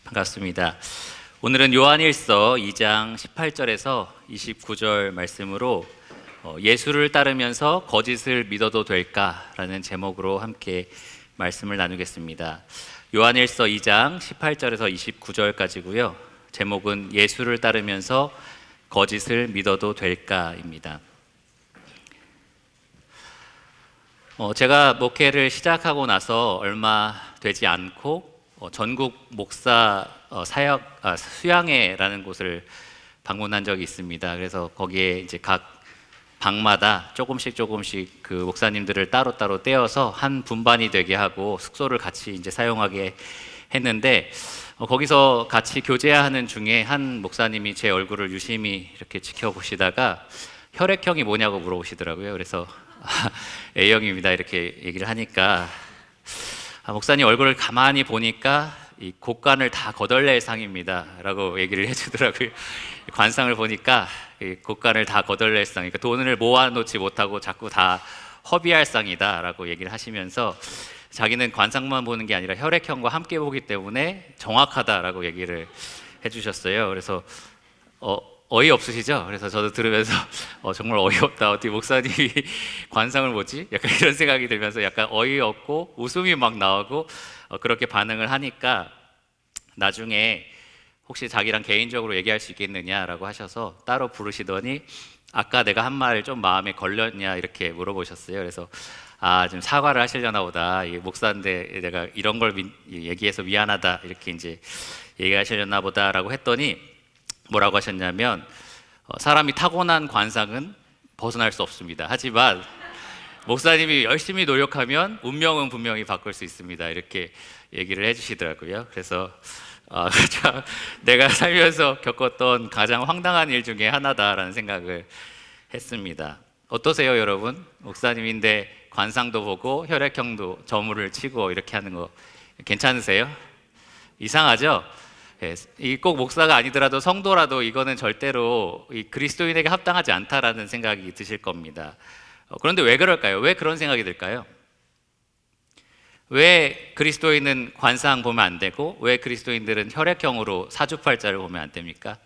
반갑습니다. 오늘은 요한일서 2장 18절에서 29절 말씀으로 예수를 따르면서 거짓을 믿어도 될까라는 제목으로 함께 말씀을 나누겠습니다. 요한일서 2장 18절에서 29절까지고요. 제목은 예수를 따르면서 거짓을 믿어도 될까입니다. 제가 목회를 시작하고 나서 얼마 되지 않고 전국 목사 수양회라는 곳을 방문한 적이 있습니다. 그래서 거기에 이제 각 방마다 조금씩 그 목사님들을 따로따로 떼어서 한 분반이 되게 하고 숙소를 같이 이제 사용하게 했는데 거기서 같이 교제하는 중에 한 목사님이 제 얼굴을 유심히 이렇게 지켜보시다가 혈액형이 뭐냐고 물어보시더라고요. 그래서 A형입니다 이렇게 얘기를 하니까 목사님 얼굴을 가만히 보니까 이 곡간을 다 거덜낼 상입니다 라고 얘기를 해주더라고요. 관상을 보니까 이 곡간을 다 거덜낼 상, 그러니까 돈을 모아놓지 못하고 자꾸 다 허비할 상이다 라고 얘기를 하시면서 자기는 관상만 보는 게 아니라 혈액형과 함께 보기 때문에 정확하다라고 얘기를 해주셨어요. 그래서 어이없으시죠? 그래서 저도 들으면서 정말 어이없다. 어떻게 목사님이 관상을 보지? 약간 이런 생각이 들면서 약간 어이없고 웃음이 막 나오고 그렇게 반응을 하니까 나중에 혹시 자기랑 개인적으로 얘기할 수 있겠느냐라고 하셔서 따로 부르시더니 아까 내가 한 말 좀 마음에 걸렸냐 이렇게 물어보셨어요. 그래서 좀 사과를 하시려나 보다. 목사인데 내가 이런 걸 얘기해서 미안하다 이렇게 이제 얘기하시려나 보다라고 했더니 뭐라고 하셨냐면 사람이 타고난 관상은 벗어날 수 없습니다. 하지만 목사님이 열심히 노력하면 운명은 분명히 바꿀 수 있습니다. 이렇게 얘기를 해주시더라고요. 그래서 내가 살면서 겪었던 가장 황당한 일 중에 하나다라는 생각을 했습니다. 어떠세요, 여러분? 목사님인데 관상도 보고 혈액형도 점을 치고 이렇게 하는 거 괜찮으세요? 이상하죠? 이 꼭 목사가 아니더라도 성도라도 이거는 절대로 이 그리스도인에게 합당하지 않다라는 생각이 드실 겁니다. 그런데 왜 그럴까요? 왜 그런 생각이 들까요? 왜 그리스도인은 관상 보면 안 되고 왜 그리스도인들은 혈액형으로 사주팔자를 보면 안 됩니까?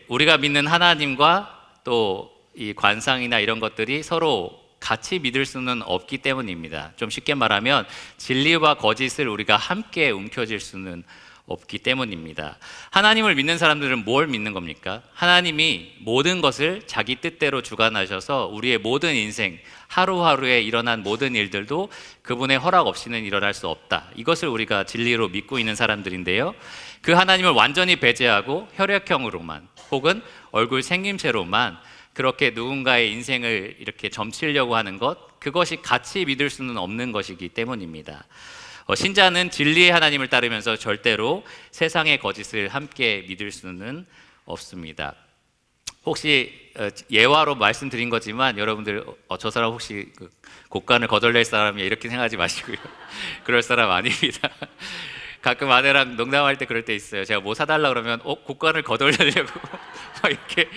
우리가 믿는 하나님과 또 이 관상이나 이런 것들이 서로 같이 믿을 수는 없기 때문입니다. 좀 쉽게 말하면 진리와 거짓을 우리가 함께 움켜쥘 수는 없기 때문입니다. 하나님을 믿는 사람들은 뭘 믿는 겁니까? 하나님이 모든 것을 자기 뜻대로 주관하셔서 우리의 모든 인생, 하루하루에 일어난 모든 일들도 그분의 허락 없이는 일어날 수 없다. 이것을 우리가 진리로 믿고 있는 사람들인데요. 그 하나님을 완전히 배제하고 혈액형으로만 혹은 얼굴 생김새로만 그렇게 누군가의 인생을 이렇게 점치려고 하는 것, 그것이 같이 믿을 수는 없는 것이기 때문입니다. 신자는 진리의 하나님을 따르면서 절대로 세상의 거짓을 함께 믿을 수는 없습니다. 혹시 예화로 말씀드린 거지만 여러분들 저 사람 혹시 곡간을 거덜낼 사람이야 이렇게 생각하지 마시고요. 그럴 사람 아닙니다. 가끔 아내랑 농담할 때 그럴 때 있어요. 제가 뭐 사달라 그러면 곡간을 거덜내려고 막 이렇게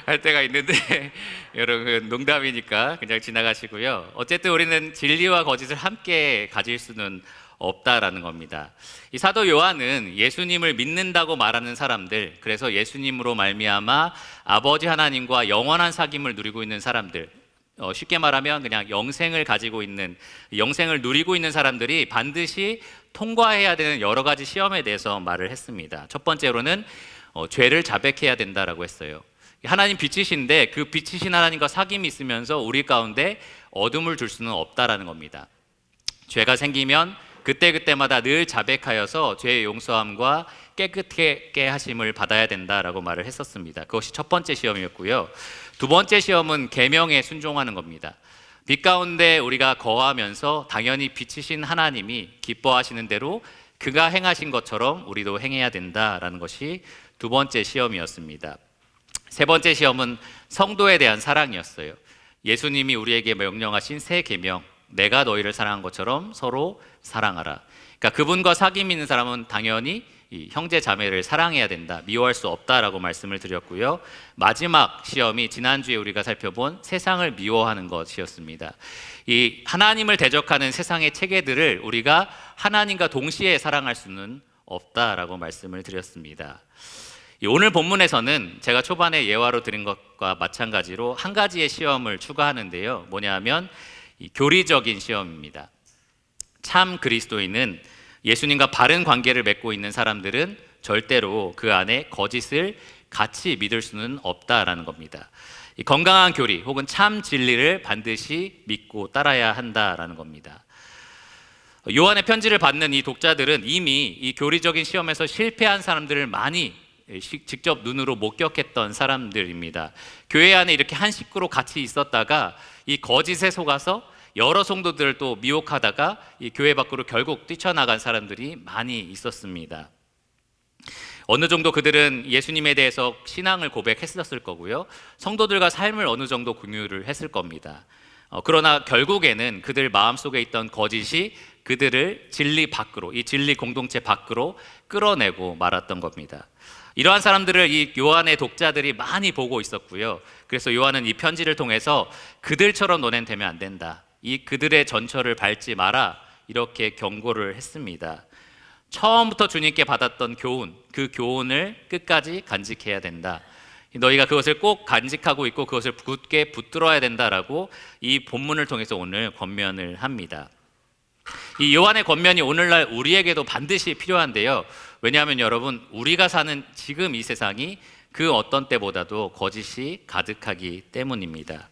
할 때가 있는데 여러분 농담이니까 그냥 지나가시고요. 어쨌든 우리는 진리와 거짓을 함께 가질 수는 없다라는 겁니다. 이 사도 요한은 예수님을 믿는다고 말하는 사람들, 그래서 예수님으로 말미암아 아버지 하나님과 영원한 사귐을 누리고 있는 사람들, 쉽게 말하면 그냥 영생을 누리고 있는 사람들이 반드시 통과해야 되는 여러 가지 시험에 대해서 말을 했습니다. 첫 번째로는 죄를 자백해야 된다라고 했어요. 하나님 빛이신데 그 빛이신 하나님과 사귐이 있으면서 우리 가운데 어둠을 둘 수는 없다라는 겁니다. 죄가 생기면 그때그때마다 늘 자백하여서 죄의 용서함과 깨끗하게 하심을 받아야 된다라고 말을 했었습니다. 그것이 첫 번째 시험이었고요. 두 번째 시험은 계명에 순종하는 겁니다. 빛 가운데 우리가 거하면서 당연히 빛이신 하나님이 기뻐하시는 대로 그가 행하신 것처럼 우리도 행해야 된다라는 것이 두 번째 시험이었습니다. 세 번째 시험은 성도에 대한 사랑이었어요. 예수님이 우리에게 명령하신 새 계명, 내가 너희를 사랑한 것처럼 서로 사랑하라. 그러니까 그분과 사귐 있는 사람은 당연히 이 형제 자매를 사랑해야 된다, 미워할 수 없다라고 말씀을 드렸고요. 마지막 시험이 지난주에 우리가 살펴본 세상을 미워하는 것이었습니다. 이 하나님을 대적하는 세상의 체계들을 우리가 하나님과 동시에 사랑할 수는 없다라고 말씀을 드렸습니다. 오늘 본문에서는 제가 초반에 예화로 드린 것과 마찬가지로 한 가지의 시험을 추가하는데요. 뭐냐면 이 교리적인 시험입니다. 참 그리스도인은, 예수님과 바른 관계를 맺고 있는 사람들은 절대로 그 안에 거짓을 같이 믿을 수는 없다라는 겁니다. 이 건강한 교리 혹은 참 진리를 반드시 믿고 따라야 한다라는 겁니다. 요한의 편지를 받는 이 독자들은 이미 이 교리적인 시험에서 실패한 사람들을 많이 직접 눈으로 목격했던 사람들입니다. 교회 안에 이렇게 한 식구로 같이 있었다가 이 거짓에 속아서 여러 성도들을 또 미혹하다가 이 교회 밖으로 결국 뛰쳐나간 사람들이 많이 있었습니다. 어느 정도 그들은 예수님에 대해서 신앙을 고백했었을 거고요. 성도들과 삶을 어느 정도 공유를 했을 겁니다. 그러나 결국에는 그들 마음속에 있던 거짓이 그들을 진리 밖으로, 이 진리 공동체 밖으로 끌어내고 말았던 겁니다. 이러한 사람들을 이 요한의 독자들이 많이 보고 있었고요. 그래서 요한은 이 편지를 통해서 그들처럼 너넨 되면 안 된다, 이 그들의 전철을 밟지 마라, 이렇게 경고를 했습니다. 처음부터 주님께 받았던 교훈, 그 교훈을 끝까지 간직해야 된다. 너희가 그것을 꼭 간직하고 있고 그것을 굳게 붙들어야 된다라고 이 본문을 통해서 오늘 권면을 합니다. 이 요한의 권면이 오늘날 우리에게도 반드시 필요한데요. 왜냐하면 여러분, 우리가 사는 지금 이 세상이 그 어떤 때보다도 거짓이 가득하기 때문입니다.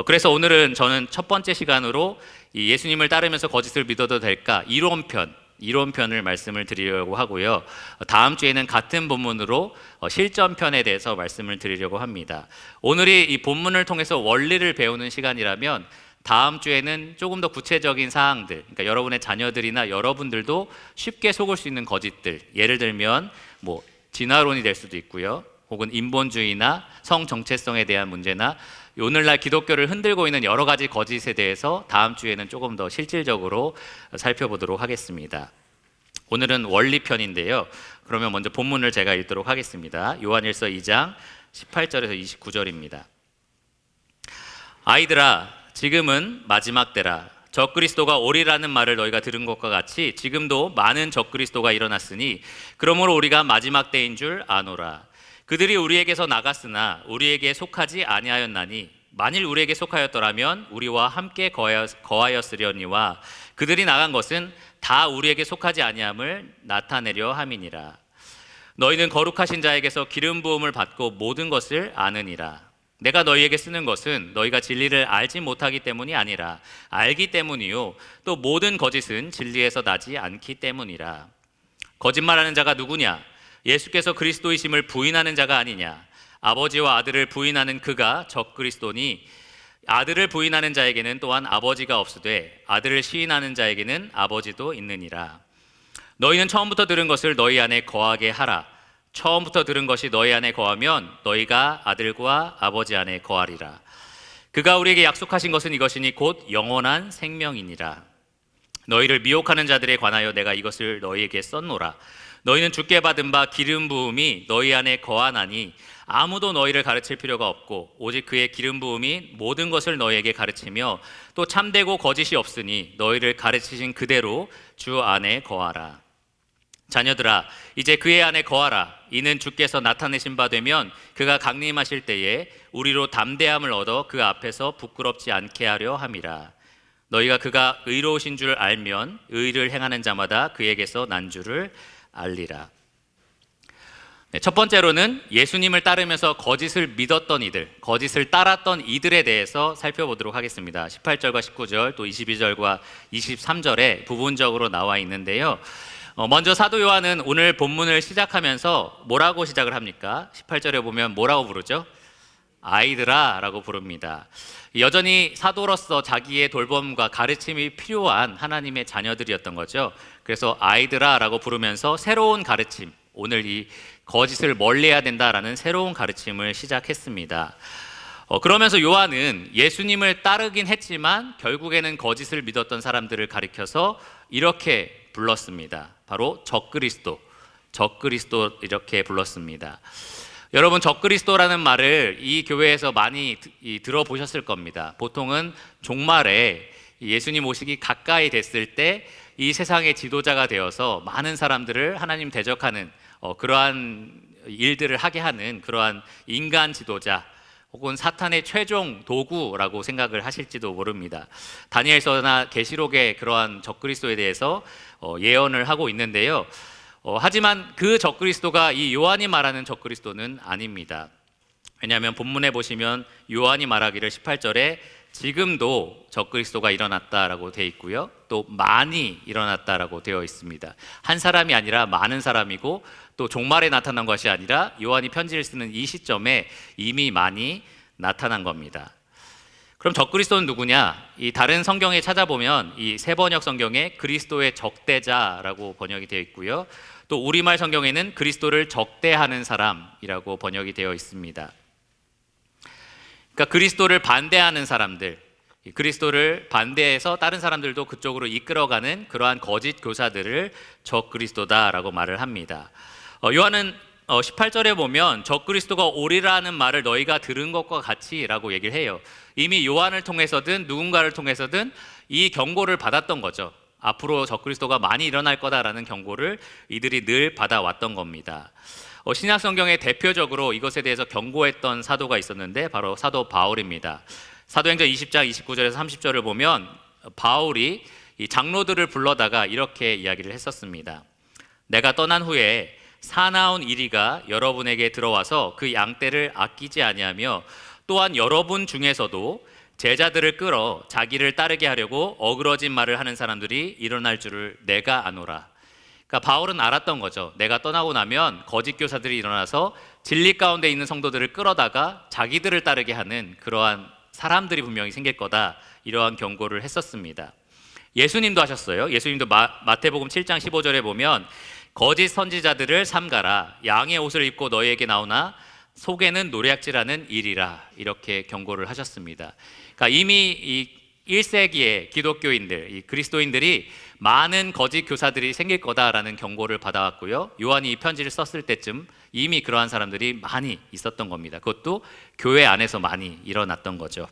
그래서 오늘은 저는 첫 번째 시간으로 이 예수님을 따르면서 거짓을 믿어도 될까, 이론편을 말씀을 드리려고 하고요. 다음 주에는 같은 본문으로 실전편에 대해서 말씀을 드리려고 합니다. 오늘이 이 본문을 통해서 원리를 배우는 시간이라면 다음 주에는 조금 더 구체적인 사항들, 그러니까 여러분의 자녀들이나 여러분들도 쉽게 속을 수 있는 거짓들, 예를 들면 뭐 진화론이 될 수도 있고요, 혹은 인본주의나 성 정체성에 대한 문제나 오늘날 기독교를 흔들고 있는 여러 가지 거짓에 대해서 다음 주에는 조금 더 실질적으로 살펴보도록 하겠습니다. 오늘은 원리편인데요. 그러면 먼저 본문을 제가 읽도록 하겠습니다. 요한일서 2장 18절에서 29절입니다. 아이들아, 지금은 마지막 때라. 적그리스도가 오리라는 말을 너희가 들은 것과 같이 지금도 많은 적그리스도가 일어났으니 그러므로 우리가 마지막 때인 줄 아노라. 그들이 우리에게서 나갔으나 우리에게 속하지 아니하였나니 만일 우리에게 속하였더라면 우리와 함께 거하였으려니와 그들이 나간 것은 다 우리에게 속하지 아니함을 나타내려 함이니라. 너희는 거룩하신 자에게서 기름 부음을 받고 모든 것을 아느니라. 내가 너희에게 쓰는 것은 너희가 진리를 알지 못하기 때문이 아니라 알기 때문이요, 또 모든 거짓은 진리에서 나지 않기 때문이라. 거짓말하는 자가 누구냐? 예수께서 그리스도이심을 부인하는 자가 아니냐? 아버지와 아들을 부인하는 그가 적그리스도니 아들을 부인하는 자에게는 또한 아버지가 없으되 아들을 시인하는 자에게는 아버지도 있느니라. 너희는 처음부터 들은 것을 너희 안에 거하게 하라. 처음부터 들은 것이 너희 안에 거하면 너희가 아들과 아버지 안에 거하리라. 그가 우리에게 약속하신 것은 이것이니 곧 영원한 생명이니라. 너희를 미혹하는 자들에 관하여 내가 이것을 너희에게 썼노라. 너희는 주께 받은 바 기름 부음이 너희 안에 거하나니 아무도 너희를 가르칠 필요가 없고 오직 그의 기름 부음이 모든 것을 너희에게 가르치며 또 참되고 거짓이 없으니 너희를 가르치신 그대로 주 안에 거하라. 자녀들아, 이제 그의 안에 거하라. 이는 주께서 나타내신 바 되면 그가 강림하실 때에 우리로 담대함을 얻어 그 앞에서 부끄럽지 않게 하려 함이라. 너희가 그가 의로우신 줄 알면 의를 행하는 자마다 그에게서 난 줄을 알리라. 첫 번째로는 예수님을 따르면서 거짓을 믿었던 이들, 거짓을 따랐던 이들에 대해서 살펴보도록 하겠습니다. 18절과 19절 또 22절과 23절에 부분적으로 나와 있는데요. 먼저 사도 요한은 오늘 본문을 시작하면서 뭐라고 시작을 합니까? 18절에 보면 뭐라고 부르죠? 아이들아 라고 부릅니다. 여전히 사도로서 자기의 돌봄과 가르침이 필요한 하나님의 자녀들이었던 거죠. 그래서 아이들아 라고 부르면서 새로운 가르침, 오늘 이 거짓을 멀리해야 된다라는 새로운 가르침을 시작했습니다. 그러면서 요한은 예수님을 따르긴 했지만 결국에는 거짓을 믿었던 사람들을 가리켜서 이렇게 불렀습니다. 바로 적그리스도 이렇게 불렀습니다. 여러분, 적그리스도라는 말을 이 교회에서 많이 들어보셨을 겁니다. 보통은 종말에 예수님 오시기 가까이 됐을 때 이 세상의 지도자가 되어서 많은 사람들을 하나님 대적하는 그러한 일들을 하게 하는 그러한 인간 지도자, 혹은 사탄의 최종 도구라고 생각을 하실지도 모릅니다. 다니엘서나 계시록의 그러한 적그리스도에 대해서 예언을 하고 있는데요. 하지만 그 적그리스도가 이 요한이 말하는 적그리스도는 아닙니다. 왜냐하면 본문에 보시면 요한이 말하기를 18절에 지금도 적그리스도가 일어났다라고 되어 있고요, 또 많이 일어났다라고 되어 있습니다. 한 사람이 아니라 많은 사람이고, 또 종말에 나타난 것이 아니라 요한이 편지를 쓰는 이 시점에 이미 많이 나타난 겁니다. 그럼 적그리스도는 누구냐? 이 다른 성경에 찾아보면 이 세번역 성경에 그리스도의 적대자라고 번역이 되어 있고요, 또 우리말 성경에는 그리스도를 적대하는 사람이라고 번역이 되어 있습니다. 그러니까 그리스도를 반대하는 사람들, 그리스도를 반대해서 다른 사람들도 그쪽으로 이끌어가는 그러한 거짓 교사들을 적그리스도다라고 말을 합니다. 요한은 18절에 보면 적그리스도가 오리라는 말을 너희가 들은 것과 같이라고 얘기를 해요. 이미 요한을 통해서든 누군가를 통해서든 이 경고를 받았던 거죠. 앞으로 적그리스도가 많이 일어날 거다라는 경고를 이들이 늘 받아왔던 겁니다. 신약 성경에 대표적으로 이것에 대해서 경고했던 사도가 있었는데 바로 사도 바울입니다. 사도행전 20장 29절에서 30절을 보면 바울이 이 장로들을 불러다가 이렇게 이야기를 했었습니다. 내가 떠난 후에 사나운 이리가 여러분에게 들어와서 그 양떼를 아끼지 아니하며 또한 여러분 중에서도 제자들을 끌어 자기를 따르게 하려고 어그러진 말을 하는 사람들이 일어날 줄을 내가 아노라. 그러니까 바울은 알았던 거죠. 내가 떠나고 나면 거짓 교사들이 일어나서 진리 가운데 있는 성도들을 끌어다가 자기들을 따르게 하는 그러한 사람들이 분명히 생길 거다, 이러한 경고를 했었습니다. 예수님도 하셨어요. 예수님도 마태복음 7장 15절에 보면 거짓 선지자들을 삼가라. 양의 옷을 입고 너희에게 나오나 속에는 노략질하는 일이라, 이렇게 경고를 하셨습니다. 그러니까 이미 이 1세기의 기독교인들, 이 그리스도인들이 많은 거짓 교사들이 생길 거다라는 경고를 받아왔고요, 요한이 이 편지를 썼을 때쯤 이미 그러한 사람들이 많이 있었던 겁니다. 그것도 교회 안에서 많이 일어났던 거죠.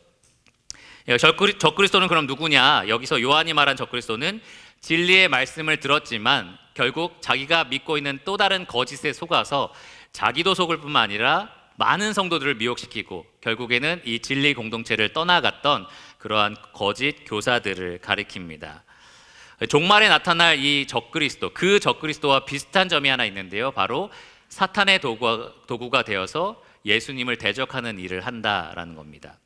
적그리스도는 그럼 누구냐? 여기서 요한이 말한 적그리스도는 진리의 말씀을 들었지만 결국 자기가 믿고 있는 또 다른 거짓에 속아서 자기도 속을 뿐만 아니라 많은 성도들을 미혹시키고 결국에는 이 진리 공동체를 떠나갔던 그러한 거짓 교사들을 가리킵니다. 종말에 나타날 이 적그리스도, 그 적그리스도와 비슷한 점이 하나 있는데요, 바로 사탄의 도구가 되어서 예수님을 대적하는 일을 한다라는 겁니다.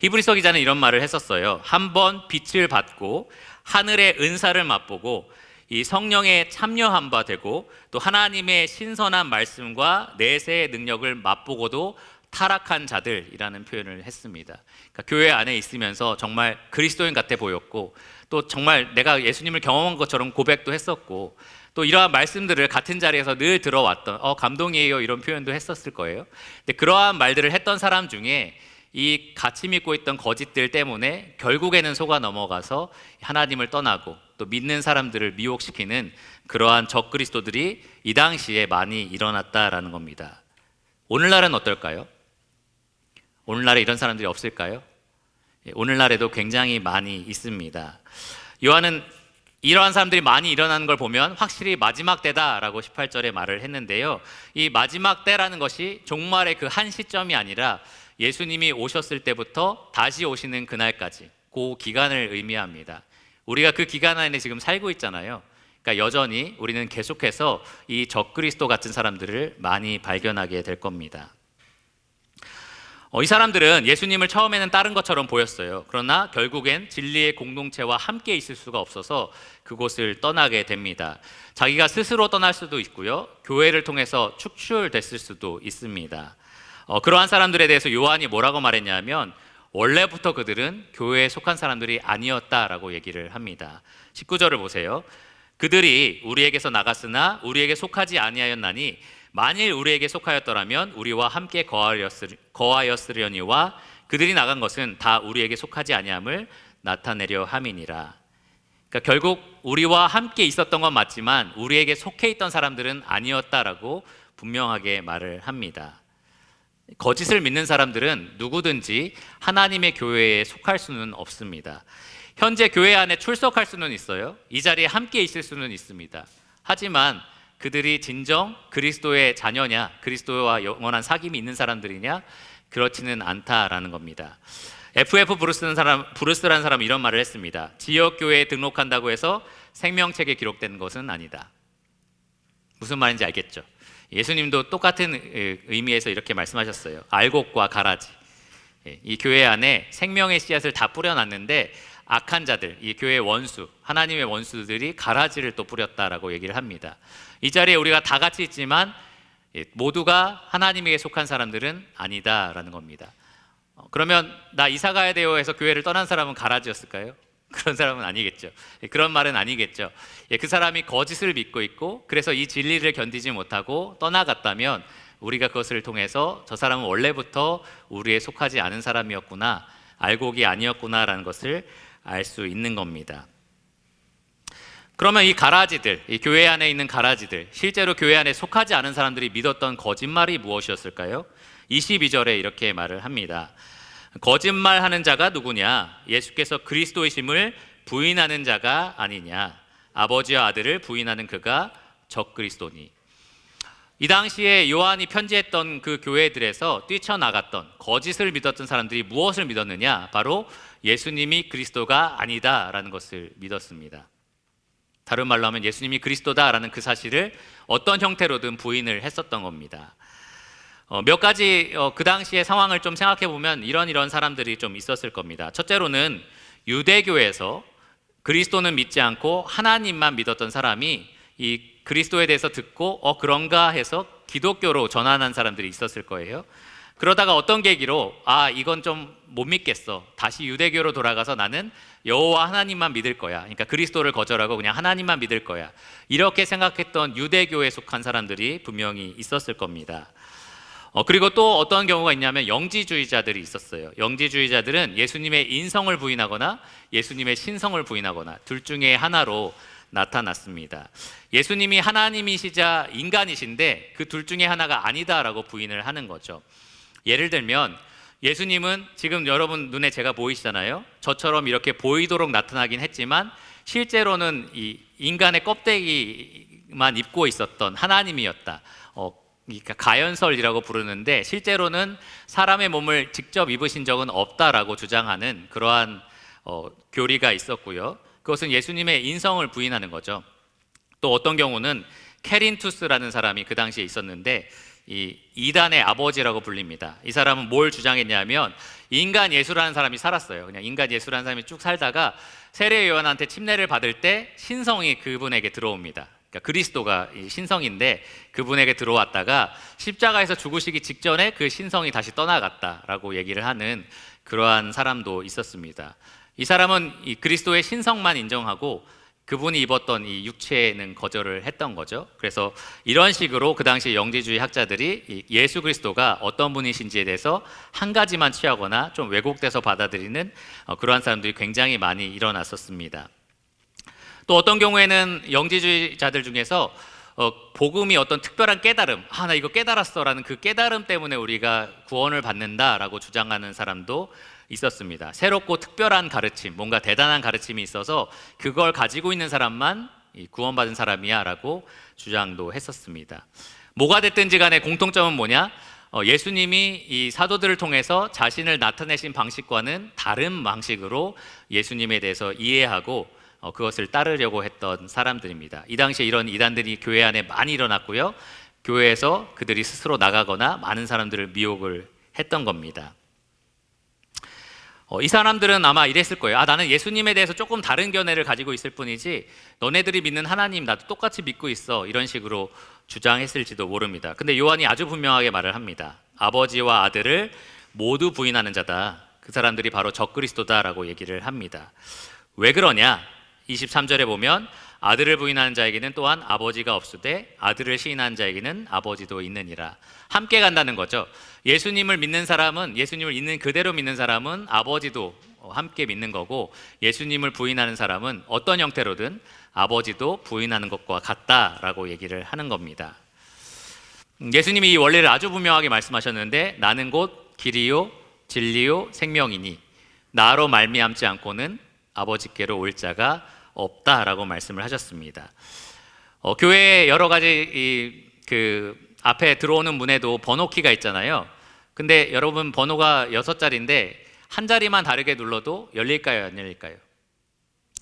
히브리서 기자는 이런 말을 했었어요. 한번 빛을 받고 하늘의 은사를 맛보고 이 성령에 참여한 바 되고 또 하나님의 신선한 말씀과 내세의 능력을 맛보고도 타락한 자들이라는 표현을 했습니다. 그러니까 교회 안에 있으면서 정말 그리스도인 같아 보였고, 또 정말 내가 예수님을 경험한 것처럼 고백도 했었고, 또 이러한 말씀들을 같은 자리에서 늘 들어왔던 감동이에요, 이런 표현도 했었을 거예요. 근데 그러한 말들을 했던 사람 중에 이 같이 믿고 있던 거짓들 때문에 결국에는 속아 넘어가서 하나님을 떠나고 또 믿는 사람들을 미혹시키는 그러한 적그리스도들이 이 당시에 많이 일어났다라는 겁니다. 오늘날은 어떨까요? 오늘날에 이런 사람들이 없을까요? 오늘날에도 굉장히 많이 있습니다. 요한은 이러한 사람들이 많이 일어나는 걸 보면 확실히 마지막 때다라고 18절에 말을 했는데요, 이 마지막 때라는 것이 종말의 그 한 시점이 아니라 예수님이 오셨을 때부터 다시 오시는 그날까지 그 기간을 의미합니다. 우리가 그 기간 안에 지금 살고 있잖아요. 그러니까 여전히 우리는 계속해서 이 적그리스도 같은 사람들을 많이 발견하게 될 겁니다. 이 사람들은 예수님을 처음에는 다른 것처럼 보였어요. 그러나 결국엔 진리의 공동체와 함께 있을 수가 없어서 그곳을 떠나게 됩니다. 자기가 스스로 떠날 수도 있고요, 교회를 통해서 축출됐을 수도 있습니다. 그러한 사람들에 대해서 요한이 뭐라고 말했냐면 원래부터 그들은 교회에 속한 사람들이 아니었다라고 얘기를 합니다. 19절을 보세요. 그들이 우리에게서 나갔으나 우리에게 속하지 아니하였나니 만일 우리에게 속하였더라면 우리와 함께 거하였으려니와 그들이 나간 것은 다 우리에게 속하지 아니함을 나타내려 함이니라. 그러니까 결국 우리와 함께 있었던 건 맞지만 우리에게 속해 있던 사람들은 아니었다라고 분명하게 말을 합니다. 거짓을 믿는 사람들은 누구든지 하나님의 교회에 속할 수는 없습니다. 현재 교회 안에 출석할 수는 있어요. 이 자리에 함께 있을 수는 있습니다. 하지만 그들이 진정 그리스도의 자녀냐, 그리스도와 영원한 사귐이 있는 사람들이냐, 그렇지는 않다라는 겁니다. F.F. 브루스라는 사람은 이런 말을 했습니다. 지역교회에 등록한다고 해서 생명책에 기록된 것은 아니다. 무슨 말인지 알겠죠? 예수님도 똑같은 의미에서 이렇게 말씀하셨어요. 알곡과 가라지. 이 교회 안에 생명의 씨앗을 다 뿌려놨는데 악한 자들, 이 교회의 원수, 하나님의 원수들이 가라지를 또 뿌렸다라고 얘기를 합니다. 이 자리에 우리가 다 같이 있지만 모두가 하나님에게 속한 사람들은 아니다라는 겁니다. 그러면 나 이사 가야 돼요 해서 교회를 떠난 사람은 가라지였을까요? 그런 사람은 아니겠죠. 그런 말은 아니겠죠. 그 사람이 거짓을 믿고 있고 그래서 이 진리를 견디지 못하고 떠나갔다면 우리가 그것을 통해서 저 사람은 원래부터 우리에 속하지 않은 사람이었구나, 알곡이 아니었구나라는 것을 알 수 있는 겁니다. 그러면 이 가라지들, 이 교회 안에 있는 가라지들, 실제로 교회 안에 속하지 않은 사람들이 믿었던 거짓말이 무엇이었을까요? 22절에 이렇게 말을 합니다. 거짓말하는 자가 누구냐? 예수께서 그리스도이심을 부인하는 자가 아니냐? 아버지와 아들을 부인하는 그가 적그리스도니. 이 당시에 요한이 편지했던 그 교회들에서 뛰쳐나갔던 거짓을 믿었던 사람들이 무엇을 믿었느냐? 바로 예수님이 그리스도가 아니다라는 것을 믿었습니다. 다른 말로 하면 예수님이 그리스도다라는 그 사실을 어떤 형태로든 부인을 했었던 겁니다. 몇 가지 그 당시의 상황을 좀 생각해 보면 이런 사람들이 좀 있었을 겁니다. 첫째로는 유대교에서 그리스도는 믿지 않고 하나님만 믿었던 사람이 이 그리스도에 대해서 듣고 그런가 해서 기독교로 전환한 사람들이 있었을 거예요. 그러다가 어떤 계기로 이건 좀 못 믿겠어, 다시 유대교로 돌아가서 나는 여호와 하나님만 믿을 거야, 그러니까 그리스도를 거절하고 그냥 하나님만 믿을 거야, 이렇게 생각했던 유대교에 속한 사람들이 분명히 있었을 겁니다. 그리고 또 어떤 경우가 있냐면 영지주의자들이 있었어요. 영지주의자들은 예수님의 인성을 부인하거나 예수님의 신성을 부인하거나 둘 중에 하나로 나타났습니다. 예수님이 하나님이시자 인간이신데 그 둘 중에 하나가 아니다라고 부인을 하는 거죠. 예를 들면 예수님은 지금 여러분 눈에 제가 보이시잖아요. 저처럼 이렇게 보이도록 나타나긴 했지만 실제로는 이 인간의 껍데기만 입고 있었던 하나님이었다. 그러니까 가연설이라고 부르는데 실제로는 사람의 몸을 직접 입으신 적은 없다라고 주장하는 그러한 교리가 있었고요. 그것은 예수님의 인성을 부인하는 거죠. 또 어떤 경우는 캐린투스라는 사람이 그 당시에 있었는데 이 이단의 아버지라고 불립니다. 이 사람은 뭘 주장했냐면 인간 예수라는 사람이 살았어요. 그냥 인간 예수라는 사람이 쭉 살다가 세례 요한한테 침례를 받을 때 신성이 그분에게 들어옵니다. 그러니까 그리스도가 신성인데 그분에게 들어왔다가 십자가에서 죽으시기 직전에 그 신성이 다시 떠나갔다라고 얘기를 하는 그러한 사람도 있었습니다. 이 사람은 이 그리스도의 신성만 인정하고 그분이 입었던 이 육체는 거절을 했던 거죠. 그래서 이런 식으로 그 당시 영지주의 학자들이 예수 그리스도가 어떤 분이신지에 대해서 한 가지만 취하거나 좀 왜곡돼서 받아들이는 그러한 사람들이 굉장히 많이 일어났었습니다. 또 어떤 경우에는 영지주의자들 중에서 복음이 어떤 특별한 깨달음, 나 이거 깨달았어 라는 그 깨달음 때문에 우리가 구원을 받는다라고 주장하는 사람도 있었습니다. 새롭고 특별한 가르침, 뭔가 대단한 가르침이 있어서 그걸 가지고 있는 사람만 구원받은 사람이야 라고 주장도 했었습니다. 뭐가 됐든지 간에 공통점은 뭐냐? 예수님이 이 사도들을 통해서 자신을 나타내신 방식과는 다른 방식으로 예수님에 대해서 이해하고 그것을 따르려고 했던 사람들입니다. 이 당시에 이런 이단들이 교회 안에 많이 일어났고요. 교회에서 그들이 스스로 나가거나 많은 사람들을 미혹을 했던 겁니다. 이 사람들은 아마 이랬을 거예요. 나는 예수님에 대해서 조금 다른 견해를 가지고 있을 뿐이지 너네들이 믿는 하나님 나도 똑같이 믿고 있어, 이런 식으로 주장했을지도 모릅니다. 근데 요한이 아주 분명하게 말을 합니다. 아버지와 아들을 모두 부인하는 자다, 그 사람들이 바로 적그리스도다라고 얘기를 합니다. 왜 그러냐? 23절에 보면 아들을 부인하는 자에게는 또한 아버지가 없으되 아들을 시인하는 자에게는 아버지도 있느니라. 함께 간다는 거죠. 예수님을 믿는 사람은, 예수님을 있는 그대로 믿는 사람은 아버지도 함께 믿는 거고, 예수님을 부인하는 사람은 어떤 형태로든 아버지도 부인하는 것과 같다라고 얘기를 하는 겁니다. 예수님이 이 원리를 아주 분명하게 말씀하셨는데, 나는 곧 길이요 진리요 생명이니 나로 말미암지 않고는 아버지께로 올 자가 없다라고 말씀을 하셨습니다. 교회에 여러 가지 앞에 들어오는 문에도 번호키가 있잖아요. 근데 여러분, 번호가 6자리인데 한 자리만 다르게 눌러도 열릴까요, 안 열릴까요?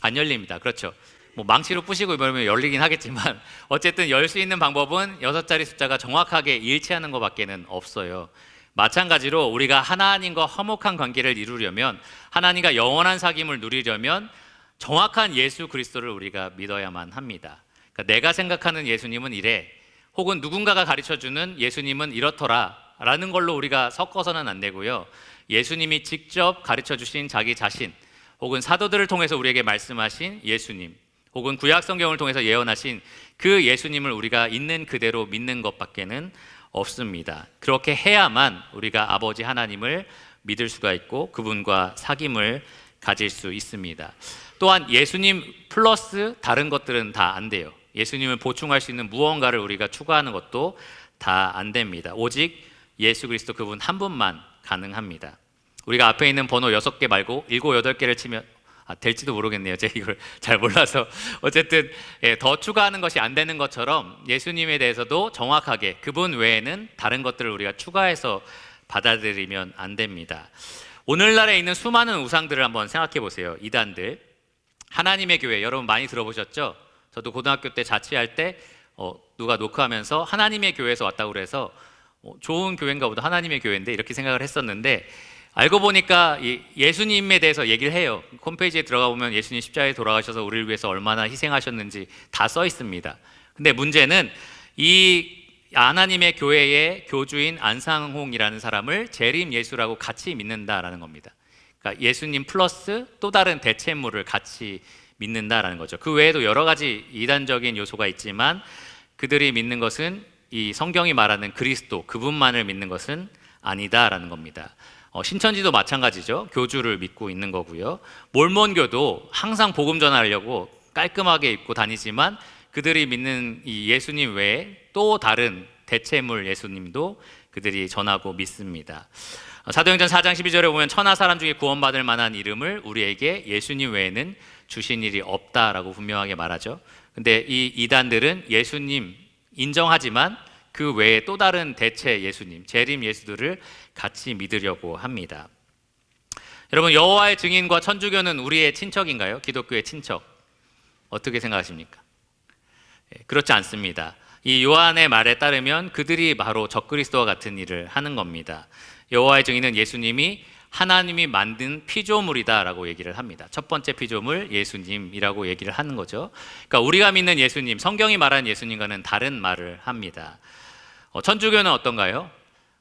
안 열립니다. 그렇죠. 뭐 망치로 부시고 이러면 열리긴 하겠지만 어쨌든 열 수 있는 방법은 6자리 숫자가 정확하게 일치하는 것밖에는 없어요. 마찬가지로 우리가 하나님과 화목한 관계를 이루려면, 하나님과 영원한 사귐을 누리려면 정확한 예수 그리스도를 우리가 믿어야만 합니다. 그러니까 내가 생각하는 예수님은 이래, 혹은 누군가가 가르쳐주는 예수님은 이렇더라 라는 걸로 우리가 섞어서는 안 되고요. 예수님이 직접 가르쳐주신 자기 자신, 혹은 사도들을 통해서 우리에게 말씀하신 예수님, 혹은 구약 성경을 통해서 예언하신 그 예수님을 우리가 있는 그대로 믿는 것밖에는 없습니다. 그렇게 해야만 우리가 아버지 하나님을 믿을 수가 있고 그분과 사귐을 가질 수 있습니다. 또한 예수님 플러스 다른 것들은 다 안 돼요. 예수님을 보충할 수 있는 무언가를 우리가 추가하는 것도 다 안 됩니다. 오직 예수 그리스도 그분 한 분만 가능합니다. 우리가 앞에 있는 번호 6개 말고 7, 8개를 치면 될지도 모르겠네요. 제가 이걸 잘 몰라서. 어쨌든 더 추가하는 것이 안 되는 것처럼 예수님에 대해서도 정확하게 그분 외에는 다른 것들을 우리가 추가해서 받아들이면 안 됩니다. 오늘날에 있는 수많은 우상들을 한번 생각해 보세요. 이단들. 하나님의 교회, 여러분 많이 들어보셨죠? 저도 고등학교 때 자취할 때 누가 노크하면서 하나님의 교회에서 왔다고 그래서 좋은 교회인가 보다, 하나님의 교회인데 이렇게 생각을 했었는데, 알고 보니까 예수님에 대해서 얘기를 해요. 홈페이지에 들어가 보면 예수님 십자가에 돌아가셔서 우리를 위해서 얼마나 희생하셨는지 다 써 있습니다. 근데 문제는 이 하나님의 교회의 교주인 안상홍이라는 사람을 재림 예수라고 같이 믿는다라는 겁니다. 그러니까 예수님 플러스 또 다른 대체물을 같이 믿는다라는 거죠. 그 외에도 여러 가지 이단적인 요소가 있지만 그들이 믿는 것은 이 성경이 말하는 그리스도, 그분만을 믿는 것은 아니다라는 겁니다. 신천지도 마찬가지죠. 교주를 믿고 있는 거고요. 몰몬교도 항상 복음 전하려고 깔끔하게 입고 다니지만 그들이 믿는 이 예수님 외에 또 다른 대체물 예수님도 그들이 전하고 믿습니다. 사도행전 4장 12절에 보면 천하 사람 중에 구원받을 만한 이름을 우리에게 예수님 외에는 주신 일이 없다라고 분명하게 말하죠. 근데 이 이단들은 예수님 인정하지만 그 외에 또 다른 대체 예수님, 재림 예수들을 같이 믿으려고 합니다. 여러분, 여호와의 증인과 천주교는 우리의 친척인가요? 기독교의 친척. 어떻게 생각하십니까? 그렇지 않습니다. 이 요한의 말에 따르면 그들이 바로 적그리스도와 같은 일을 하는 겁니다. 여호와의 증인은 예수님이 하나님이 만든 피조물이다라고 얘기를 합니다. 첫 번째 피조물 예수님이라고 얘기를 하는 거죠. 그러니까 우리가 믿는 예수님, 성경이 말하는 예수님과는 다른 말을 합니다. 천주교는 어떤가요?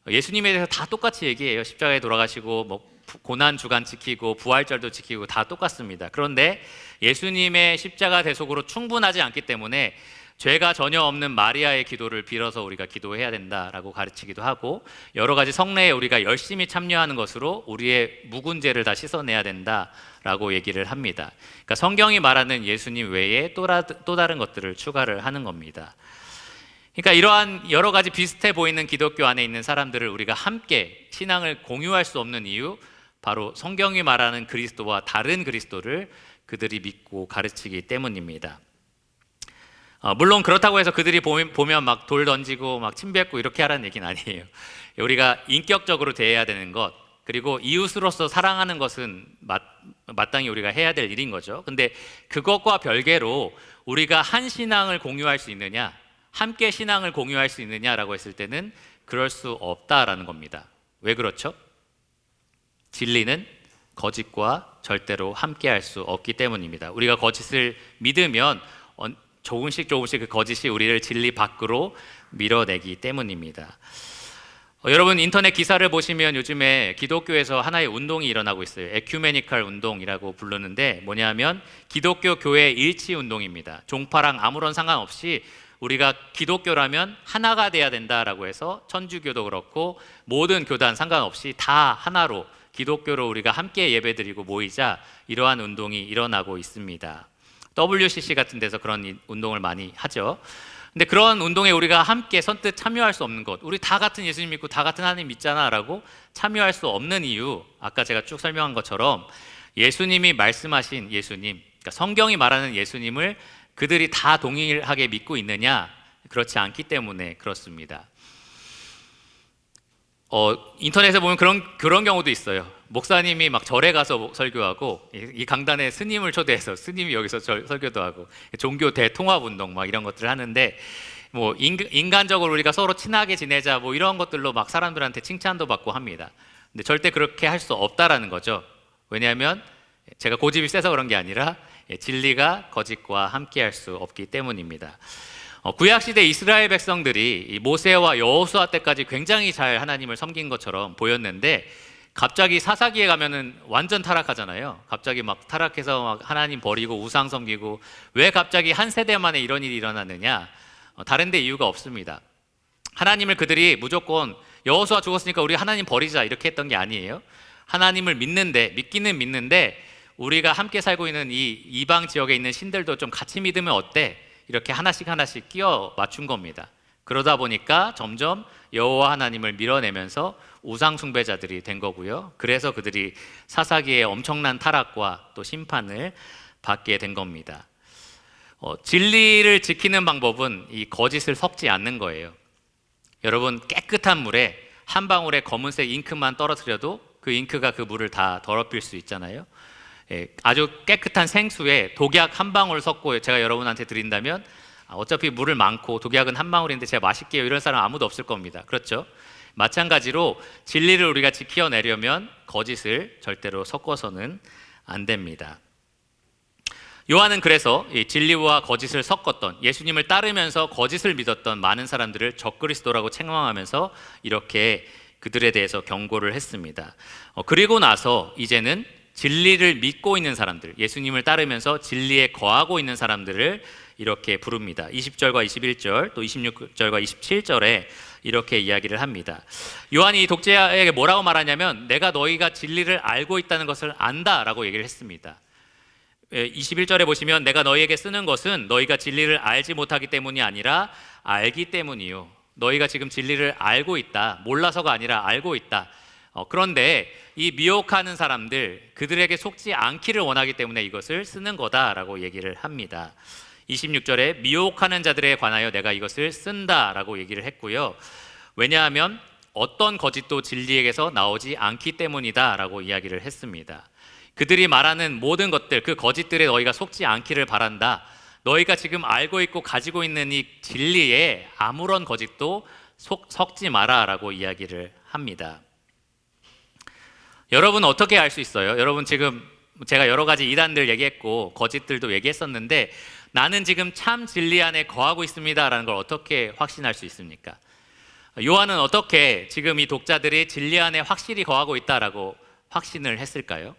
예수님에 대해서 다 똑같이 얘기해요. 십자가에 돌아가시고 고난 주간 지키고 부활절도 지키고 다 똑같습니다. 그런데 예수님의 십자가 대속으로 충분하지 않기 때문에 죄가 전혀 없는 마리아의 기도를 빌어서 우리가 기도해야 된다라고 가르치기도 하고, 여러 가지 성례에 우리가 열심히 참여하는 것으로 우리의 묵은 죄를 다 씻어내야 된다라고 얘기를 합니다. 그러니까 성경이 말하는 예수님 외에 또 다른 것들을 추가를 하는 겁니다. 그러니까 이러한 여러 가지 비슷해 보이는 기독교 안에 있는 사람들을 우리가 함께 신앙을 공유할 수 없는 이유, 바로 성경이 말하는 그리스도와 다른 그리스도를 그들이 믿고 가르치기 때문입니다. 물론 그렇다고 해서 그들이 보면 막 돌 던지고 막 침 뱉고 이렇게 하라는 얘기는 아니에요. 우리가 인격적으로 대해야 되는 것, 그리고 이웃으로서 사랑하는 것은 마땅히 우리가 해야 될 일인 거죠. 근데 그것과 별개로 우리가 한 신앙을 공유할 수 있느냐, 함께 신앙을 공유할 수 있느냐라고 했을 때는 그럴 수 없다라는 겁니다. 왜 그렇죠? 진리는 거짓과 절대로 함께 할 수 없기 때문입니다. 우리가 거짓을 믿으면 조금씩 그 거짓이 우리를 진리 밖으로 밀어내기 때문입니다. 여러분, 인터넷 기사를 보시면 요즘에 기독교에서 하나의 운동이 일어나고 있어요. 에큐메니컬 운동이라고 부르는데 뭐냐면 기독교 교회 일치 운동입니다. 종파랑 아무런 상관없이 우리가 기독교라면 하나가 돼야 된다라고 해서 천주교도 그렇고 모든 교단 상관없이 다 하나로 기독교로 우리가 함께 예배드리고 모이자 이러한 운동이 일어나고 있습니다. WCC 같은 데서 그런 운동을 많이 하죠. 근데 그런 운동에 우리가 함께 선뜻 참여할 수 없는 것, 우리 다 같은 예수님 믿고 다 같은 하나님 믿잖아 라고 참여할 수 없는 이유, 아까 제가 쭉 설명한 것처럼 예수님이 말씀하신 예수님, 그러니까 성경이 말하는 예수님을 그들이 다 동일하게 믿고 있느냐? 그렇지 않기 때문에 그렇습니다. 인터넷에 보면 그런 경우도 있어요. 목사님이 막 절에 가서 설교하고 이 강단에 스님을 초대해서 스님이 여기서 설교도 하고 종교 대통합 운동 막 이런 것들을 하는데 뭐 인간적으로 우리가 서로 친하게 지내자 뭐 이런 것들로 막 사람들한테 칭찬도 받고 합니다. 근데 절대 그렇게 할 수 없다라는 거죠. 왜냐하면 제가 고집이 세서 그런 게 아니라 진리가 거짓과 함께 할 수 없기 때문입니다. 구약시대 이스라엘 백성들이 모세와 여호수아 때까지 굉장히 잘 하나님을 섬긴 것처럼 보였는데 갑자기 사사기에 가면은 완전 타락하잖아요. 갑자기 막 타락해서 막 하나님 버리고 우상 섬기고, 왜 갑자기 한 세대 만에 이런 일이 일어나느냐? 다른 데 이유가 없습니다. 하나님을 그들이 무조건 여호수아 죽었으니까 우리 하나님 버리자 이렇게 했던 게 아니에요. 하나님을 믿기는 믿는데 우리가 함께 살고 있는 이 이방 지역에 있는 신들도 좀 같이 믿으면 어때? 이렇게 하나씩 끼워 맞춘 겁니다. 그러다 보니까 점점 여호와 하나님을 밀어내면서 우상 숭배자들이 된 거고요. 그래서 그들이 사사기에 엄청난 타락과 또 심판을 받게 된 겁니다. 진리를 지키는 방법은 이 거짓을 섞지 않는 거예요. 여러분, 깨끗한 물에 한 방울의 검은색 잉크만 떨어뜨려도 그 잉크가 그 물을 다 더럽힐 수 있잖아요. 아주 깨끗한 생수에 독약 한 방울 섞고 제가 여러분한테 드린다면 어차피 물을 많고 독약은 한 방울인데 제가 마실게요 이런 사람 아무도 없을 겁니다. 그렇죠? 마찬가지로 진리를 우리가 지켜내려면 거짓을 절대로 섞어서는 안 됩니다. 요한은 그래서 이 진리와 거짓을 섞었던, 예수님을 따르면서 거짓을 믿었던 많은 사람들을 적그리스도라고 책망하면서 이렇게 그들에 대해서 경고를 했습니다. 그리고 나서 이제는 진리를 믿고 있는 사람들, 예수님을 따르면서 진리에 거하고 있는 사람들을 이렇게 부릅니다. 20절과 21절 또 26절과 27절에 이렇게 이야기를 합니다. 요한이 이 독자에게 뭐라고 말하냐면 내가 너희가 진리를 알고 있다는 것을 안다라고 얘기를 했습니다. 21절에 보시면 내가 너희에게 쓰는 것은 너희가 진리를 알지 못하기 때문이 아니라 알기 때문이요. 너희가 지금 진리를 알고 있다. 몰라서가 아니라 알고 있다. 그런데 이 미혹하는 사람들, 그들에게 속지 않기를 원하기 때문에 이것을 쓰는 거다라고 얘기를 합니다. 26절에 미혹하는 자들에 관하여 내가 이것을 쓴다라고 얘기를 했고요. 왜냐하면 어떤 거짓도 진리에게서 나오지 않기 때문이다라고 이야기를 했습니다. 그들이 말하는 모든 것들, 그 거짓들에 너희가 속지 않기를 바란다. 너희가 지금 알고 있고 가지고 있는 이 진리에 아무런 거짓도 섞지 마라라고 이야기를 합니다. 여러분 어떻게 알 수 있어요? 여러분 지금 제가 여러 가지 이단들 얘기했고 거짓들도 얘기했었는데 나는 지금 참 진리 안에 거하고 있습니다라는 걸 어떻게 확신할 수 있습니까? 요한은 어떻게 지금 이 독자들이 진리 안에 확실히 거하고 있다라고 확신을 했을까요?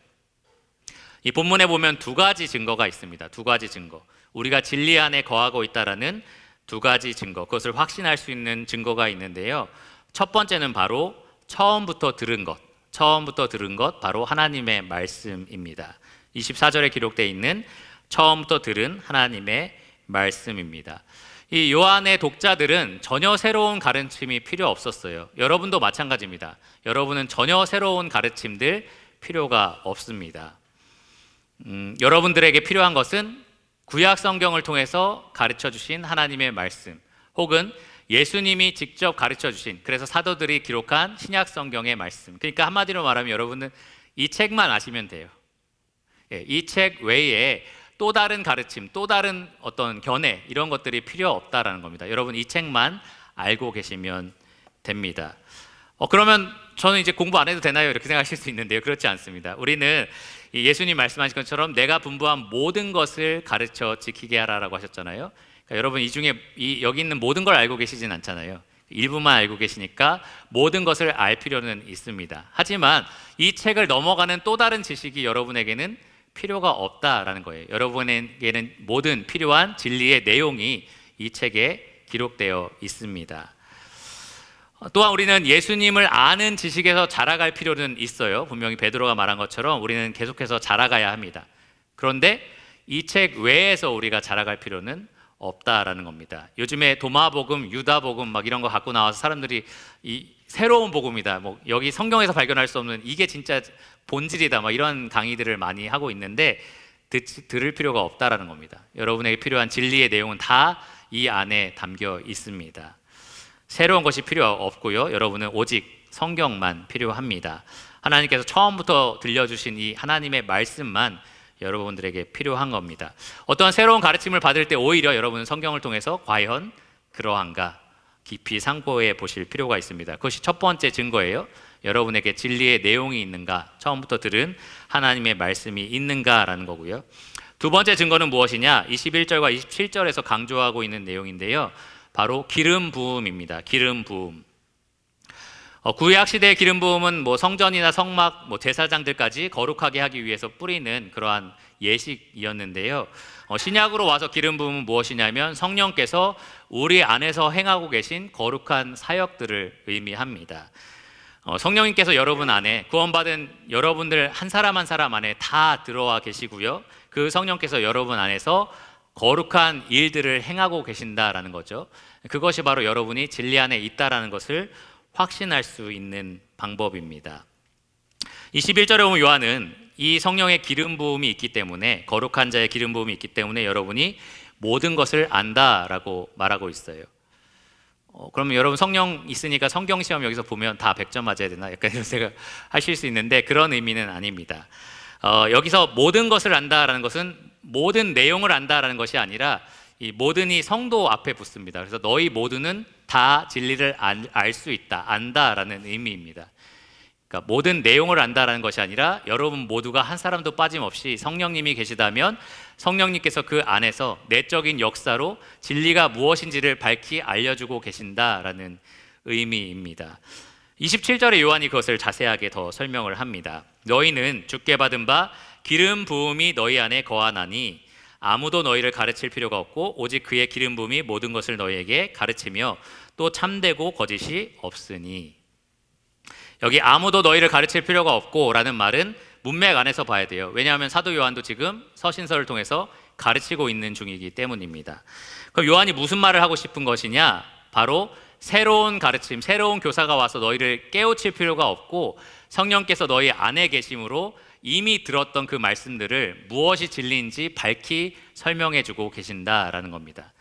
이 본문에 보면 두 가지 증거가 있습니다. 두 가지 증거. 우리가 진리 안에 거하고 있다라는 두 가지 증거, 그것을 확신할 수 있는 증거가 있는데요. 첫 번째는 바로 처음부터 들은 것 바로 하나님의 말씀입니다. 24절에 기록되어 있는 처음부터 들은 하나님의 말씀입니다. 이 요한의 독자들은 전혀 새로운 가르침이 필요 없었어요. 여러분도 마찬가지입니다. 여러분은 전혀 새로운 가르침들 필요가 없습니다. 여러분들에게 필요한 것은 구약 성경을 통해서 가르쳐 주신 하나님의 말씀, 혹은 예수님이 직접 가르쳐 주신, 그래서 사도들이 기록한 신약 성경의 말씀. 그러니까 한마디로 말하면 여러분은 이 책만 아시면 돼요. 이 책 외에 또 다른 가르침, 또 다른 어떤 견해, 이런 것들이 필요 없다라는 겁니다. 여러분 이 책만 알고 계시면 됩니다. 그러면 저는 이제 공부 안 해도 되나요? 이렇게 생각하실 수 있는데요. 그렇지 않습니다. 우리는 예수님 말씀하신 것처럼 내가 분부한 모든 것을 가르쳐 지키게 하라라고 하셨잖아요. 그러니까 여러분 이 중에 여기 있는 모든 걸 알고 계시진 않잖아요. 일부만 알고 계시니까 모든 것을 알 필요는 있습니다. 하지만 이 책을 넘어가는 또 다른 지식이 여러분에게는 필요가 없다라는 거예요. 여러분에게는 모든 필요한 진리의 내용이 이 책에 기록되어 있습니다. 또한 우리는 예수님을 아는 지식에서 자라갈 필요는 있어요. 분명히 베드로가 말한 것처럼 우리는 계속해서 자라가야 합니다. 그런데 이 책 외에서 우리가 자라갈 필요는 없다라는 겁니다. 요즘에 도마복음, 유다복음 막 이런 거 갖고 나와서 사람들이 이 새로운 복음이다, 뭐 여기 성경에서 발견할 수 없는 이게 진짜 본질이다, 막 이런 강의들을 많이 하고 있는데 들을 필요가 없다라는 겁니다. 여러분에게 필요한 진리의 내용은 다 이 안에 담겨 있습니다. 새로운 것이 필요 없고요. 여러분은 오직 성경만 필요합니다. 하나님께서 처음부터 들려주신 이 하나님의 말씀만 여러분들에게 필요한 겁니다. 어떤 새로운 가르침을 받을 때 오히려 여러분은 성경을 통해서 과연 그러한가 깊이 상고해 보실 필요가 있습니다. 그것이 첫 번째 증거예요. 여러분에게 진리의 내용이 있는가, 처음부터 들은 하나님의 말씀이 있는가라는 거고요. 두 번째 증거는 무엇이냐? 21절과 27절에서 강조하고 있는 내용인데요, 바로 기름 부음입니다. 기름 부음. 구약 시대의 기름 부음은 뭐 성전이나 성막, 뭐 제사장들까지 거룩하게 하기 위해서 뿌리는 그러한 예식이었는데요. 신약으로 와서 기름 부음은 무엇이냐면 성령께서 우리 안에서 행하고 계신 거룩한 사역들을 의미합니다. 성령님께서 여러분 안에, 구원받은 여러분들 한 사람 한 사람 안에 다 들어와 계시고요, 그 성령께서 여러분 안에서 거룩한 일들을 행하고 계신다라는 거죠. 그것이 바로 여러분이 진리 안에 있다라는 것을 확신할 수 있는 방법입니다. 21절에 보면 요한은 이 성령의 기름 부음이 있기 때문에, 거룩한 자의 기름 부음이 있기 때문에 여러분이 모든 것을 안다라고 말하고 있어요. 그러면 여러분 성령 있으니까 성경 시험 여기서 보면 다 100점 맞아야 되나? 약간 이런 생각 하실 수 있는데 그런 의미는 아닙니다. 여기서 모든 것을 안다라는 것은 모든 내용을 안다라는 것이 아니라 이 모든이 성도 앞에 붙습니다. 그래서 너희 모두는 다 진리를 알 수 있다, 안다라는 의미입니다. 그러니까 모든 내용을 안다라는 것이 아니라 여러분 모두가 한 사람도 빠짐없이 성령님이 계시다면 성령님께서 그 안에서 내적인 역사로 진리가 무엇인지를 밝히 알려주고 계신다라는 의미입니다. 27절에 요한이 그것을 자세하게 더 설명을 합니다. 너희는 주께 받은 바 기름 부음이 너희 안에 거하나니 아무도 너희를 가르칠 필요가 없고 오직 그의 기름 부음이 모든 것을 너희에게 가르치며 또 참되고 거짓이 없으니. 여기 아무도 너희를 가르칠 필요가 없고 라는 말은 문맥 안에서 봐야 돼요. 왜냐하면 사도 요한도 지금 서신서를 통해서 가르치고 있는 중이기 때문입니다. 그럼 요한이 무슨 말을 하고 싶은 것이냐? 바로 새로운 가르침, 새로운 교사가 와서 너희를 깨우칠 필요가 없고 성령께서 너희 안에 계심으로 이미 들었던 그 말씀들을 무엇이 진리인지 밝히 설명해주고 계신다라는 겁니다.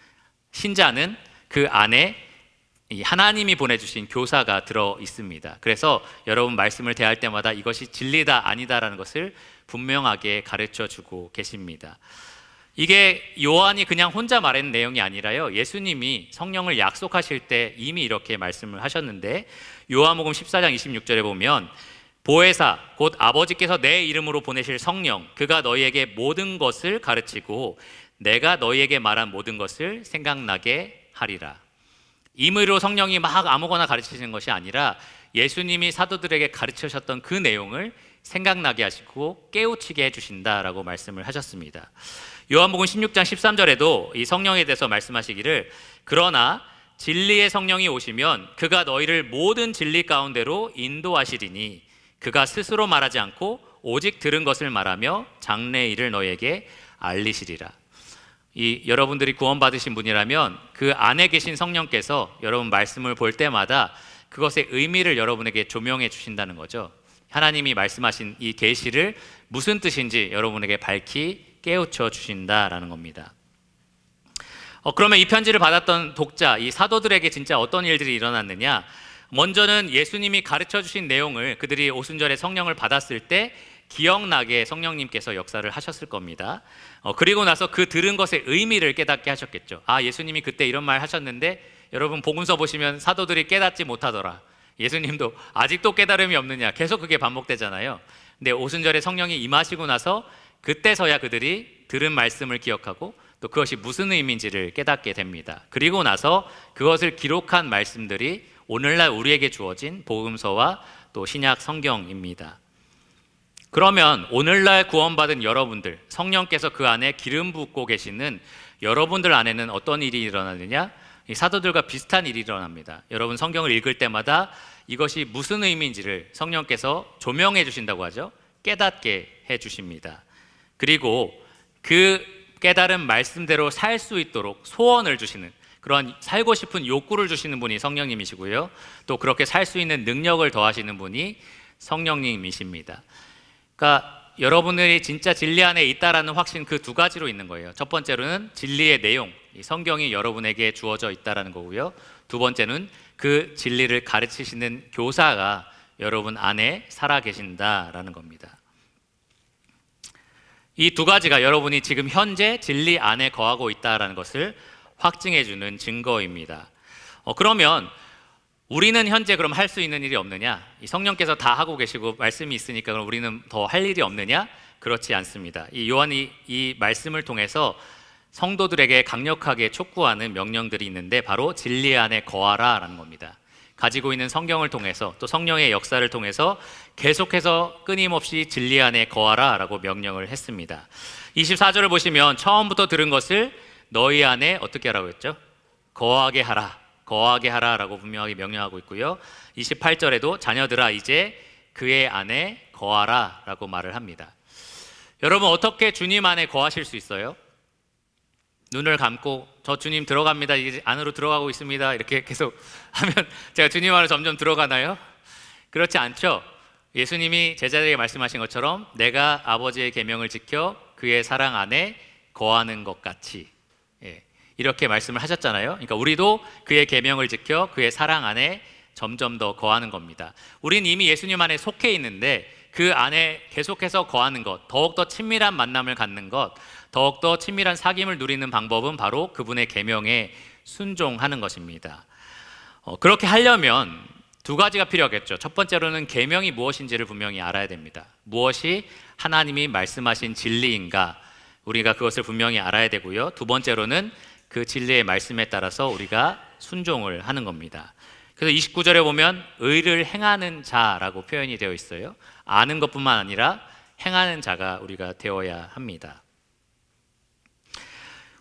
신자는 그 안에 하나님이 보내주신 교사가 들어 있습니다. 그래서 여러분 말씀을 대할 때마다 이것이 진리다 아니다라는 것을 분명하게 가르쳐주고 계십니다. 이게 요한이 그냥 혼자 말하는 내용이 아니라요, 예수님이 성령을 약속하실 때 이미 이렇게 말씀을 하셨는데, 요한복음 14장 26절에 보면 보혜사 곧 아버지께서 내 이름으로 보내실 성령, 그가 너희에게 모든 것을 가르치고 내가 너희에게 말한 모든 것을 생각나게 하리라. 임의로 성령이 막 아무거나 가르치시는 것이 아니라 예수님이 사도들에게 가르치셨던 그 내용을 생각나게 하시고 깨우치게 해주신다라고 말씀을 하셨습니다. 요한복음 16장 13절에도 이 성령에 대해서 말씀하시기를 그러나 진리의 성령이 오시면 그가 너희를 모든 진리 가운데로 인도하시리니 그가 스스로 말하지 않고 오직 들은 것을 말하며 장래의 일을 너희에게 알리시리라. 이 여러분들이 구원받으신 분이라면 그 안에 계신 성령께서 여러분 말씀을 볼 때마다 그것의 의미를 여러분에게 조명해 주신다는 거죠. 하나님이 말씀하신 이 계시를 무슨 뜻인지 여러분에게 밝히 깨우쳐 주신다라는 겁니다. 그러면 이 편지를 받았던 독자, 이 사도들에게 진짜 어떤 일들이 일어났느냐? 먼저는 예수님이 가르쳐 주신 내용을 그들이 오순절에 성령을 받았을 때 기억나게 성령님께서 역사를 하셨을 겁니다. 그리고 나서 그 들은 것의 의미를 깨닫게 하셨겠죠. 아, 예수님이 그때 이런 말 하셨는데 여러분 복음서 보시면 사도들이 깨닫지 못하더라. 예수님도 아직도 깨달음이 없느냐, 계속 그게 반복되잖아요. 근데 오순절에 성령이 임하시고 나서 그때서야 그들이 들은 말씀을 기억하고 또 그것이 무슨 의미인지를 깨닫게 됩니다. 그리고 나서 그것을 기록한 말씀들이 오늘날 우리에게 주어진 복음서와 또 신약 성경입니다. 그러면 오늘날 구원받은 여러분들, 성령께서 그 안에 기름 붓고 계시는 여러분들 안에는 어떤 일이 일어나느냐? 이 사도들과 비슷한 일이 일어납니다. 여러분 성경을 읽을 때마다 이것이 무슨 의미인지를 성령께서 조명해 주신다고 하죠. 깨닫게 해 주십니다. 그리고 그 깨달은 말씀대로 살 수 있도록 소원을 주시는, 그런 살고 싶은 욕구를 주시는 분이 성령님이시고요. 또 그렇게 살 수 있는 능력을 더하시는 분이 성령님이십니다. 그러니까 여러분들이 진짜 진리 안에 있다라는 확신, 그 두 가지로 있는 거예요. 첫 번째로는 진리의 내용, 이 성경이 여러분에게 주어져 있다라는 거고요. 두 번째는 그 진리를 가르치시는 교사가 여러분 안에 살아 계신다라는 겁니다. 이 두 가지가 여러분이 지금 현재 진리 안에 거하고 있다라는 것을 확증해 주는 증거입니다. 그러면 우리는 현재 그럼 할 수 있는 일이 없느냐? 이 성령께서 다 하고 계시고 말씀이 있으니까 그럼 우리는 더 할 일이 없느냐? 그렇지 않습니다. 이 요한이 이 말씀을 통해서 성도들에게 강력하게 촉구하는 명령들이 있는데 바로 진리 안에 거하라라는 겁니다. 가지고 있는 성경을 통해서 또 성령의 역사를 통해서 계속해서 끊임없이 진리 안에 거하라라고 명령을 했습니다. 24절을 보시면 처음부터 들은 것을 너희 안에 어떻게 하라고 했죠? 거하게 하라. 거하게 하라라고 분명하게 명령하고 있고요. 28절에도 자녀들아 이제 그의 안에 거하라라고 말을 합니다. 여러분 어떻게 주님 안에 거하실 수 있어요? 눈을 감고 저 주님 들어갑니다. 이제 안으로 들어가고 있습니다. 이렇게 계속 하면 제가 주님 안으로 점점 들어가나요? 그렇지 않죠. 예수님이 제자들에게 말씀하신 것처럼 내가 아버지의 계명을 지켜 그의 사랑 안에 거하는 것 같이, 이렇게 말씀을 하셨잖아요. 그러니까 우리도 그의 계명을 지켜 그의 사랑 안에 점점 더 거하는 겁니다. 우린 이미 예수님 안에 속해 있는데 그 안에 계속해서 거하는 것, 더욱더 친밀한 만남을 갖는 것, 더욱더 친밀한 사귐을 누리는 방법은 바로 그분의 계명에 순종하는 것입니다. 그렇게 하려면 두 가지가 필요하겠죠. 첫 번째로는 계명이 무엇인지를 분명히 알아야 됩니다. 무엇이 하나님이 말씀하신 진리인가, 우리가 그것을 분명히 알아야 되고요. 두 번째로는 그 진리의 말씀에 따라서 우리가 순종을 하는 겁니다. 그래서 29절에 보면 의를 행하는 자라고 표현이 되어 있어요. 아는 것뿐만 아니라 행하는 자가 우리가 되어야 합니다.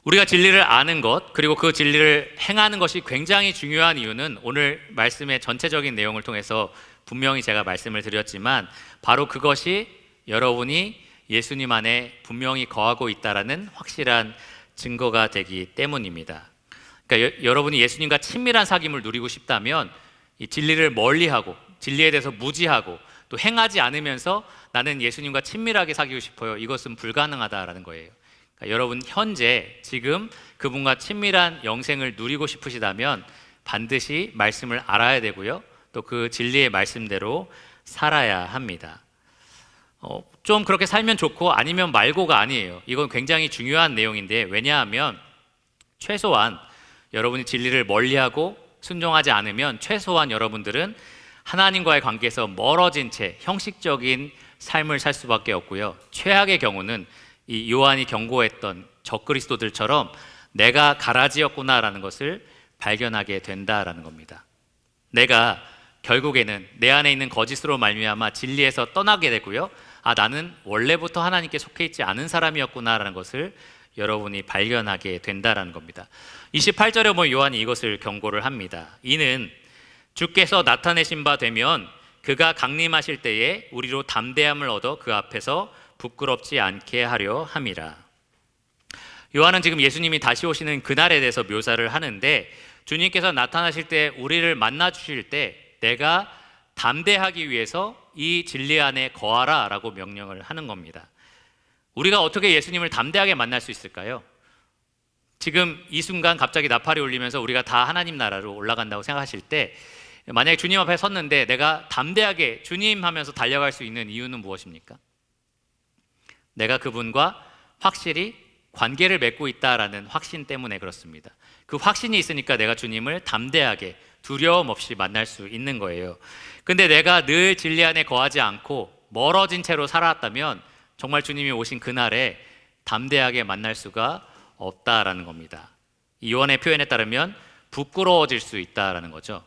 우리가 진리를 아는 것, 그리고 그 진리를 행하는 것이 굉장히 중요한 이유는 오늘 말씀의 전체적인 내용을 통해서 분명히 제가 말씀을 드렸지만 바로 그것이 여러분이 예수님 안에 분명히 거하고 있다라는 확실한 증거가 되기 때문입니다. 그러니까 여러분이 예수님과 친밀한 사귐을 누리고 싶다면 이 진리를 멀리하고 진리에 대해서 무지하고 또 행하지 않으면서 나는 예수님과 친밀하게 사귀고 싶어요. 이것은 불가능하다라는 거예요. 그러니까 여러분 현재 지금 그분과 친밀한 영생을 누리고 싶으시다면 반드시 말씀을 알아야 되고요. 또 그 진리의 말씀대로 살아야 합니다. 좀 그렇게 살면 좋고 아니면 말고가 아니에요. 이건 굉장히 중요한 내용인데, 왜냐하면 최소한 여러분이 진리를 멀리하고 순종하지 않으면 최소한 여러분들은 하나님과의 관계에서 멀어진 채 형식적인 삶을 살 수밖에 없고요. 최악의 경우는 이 요한이 경고했던 적그리스도들처럼 내가 가라지였구나라는 것을 발견하게 된다라는 겁니다. 내가 결국에는 내 안에 있는 거짓으로 말미암아 진리에서 떠나게 되고요. 나는 원래부터 하나님께 속해 있지 않은 사람이었구나라는 것을 여러분이 발견하게 된다라는 겁니다. 28절에 보면 요한이 이것을 경고를 합니다. 이는 주께서 나타내신 바 되면 그가 강림하실 때에 우리로 담대함을 얻어 그 앞에서 부끄럽지 않게 하려 함이라. 요한은 지금 예수님이 다시 오시는 그날에 대해서 묘사를 하는데, 주님께서 나타나실 때 우리를 만나 주실 때 내가 담대하기 위해서 이 진리 안에 거하라 라고 명령을 하는 겁니다. 우리가 어떻게 예수님을 담대하게 만날 수 있을까요? 지금 이 순간 갑자기 나팔이 울리면서 우리가 다 하나님 나라로 올라간다고 생각하실 때, 만약에 주님 앞에 섰는데 내가 담대하게 주님 하면서 달려갈 수 있는 이유는 무엇입니까? 내가 그분과 확실히 관계를 맺고 있다라는 확신 때문에 그렇습니다. 그 확신이 있으니까 내가 주님을 담대하게 두려움 없이 만날 수 있는 거예요. 근데 내가 늘 진리 안에 거하지 않고 멀어진 채로 살아왔다면 정말 주님이 오신 그날에 담대하게 만날 수가 없다라는 겁니다. 이 요한의 표현에 따르면 부끄러워질 수 있다라는 거죠.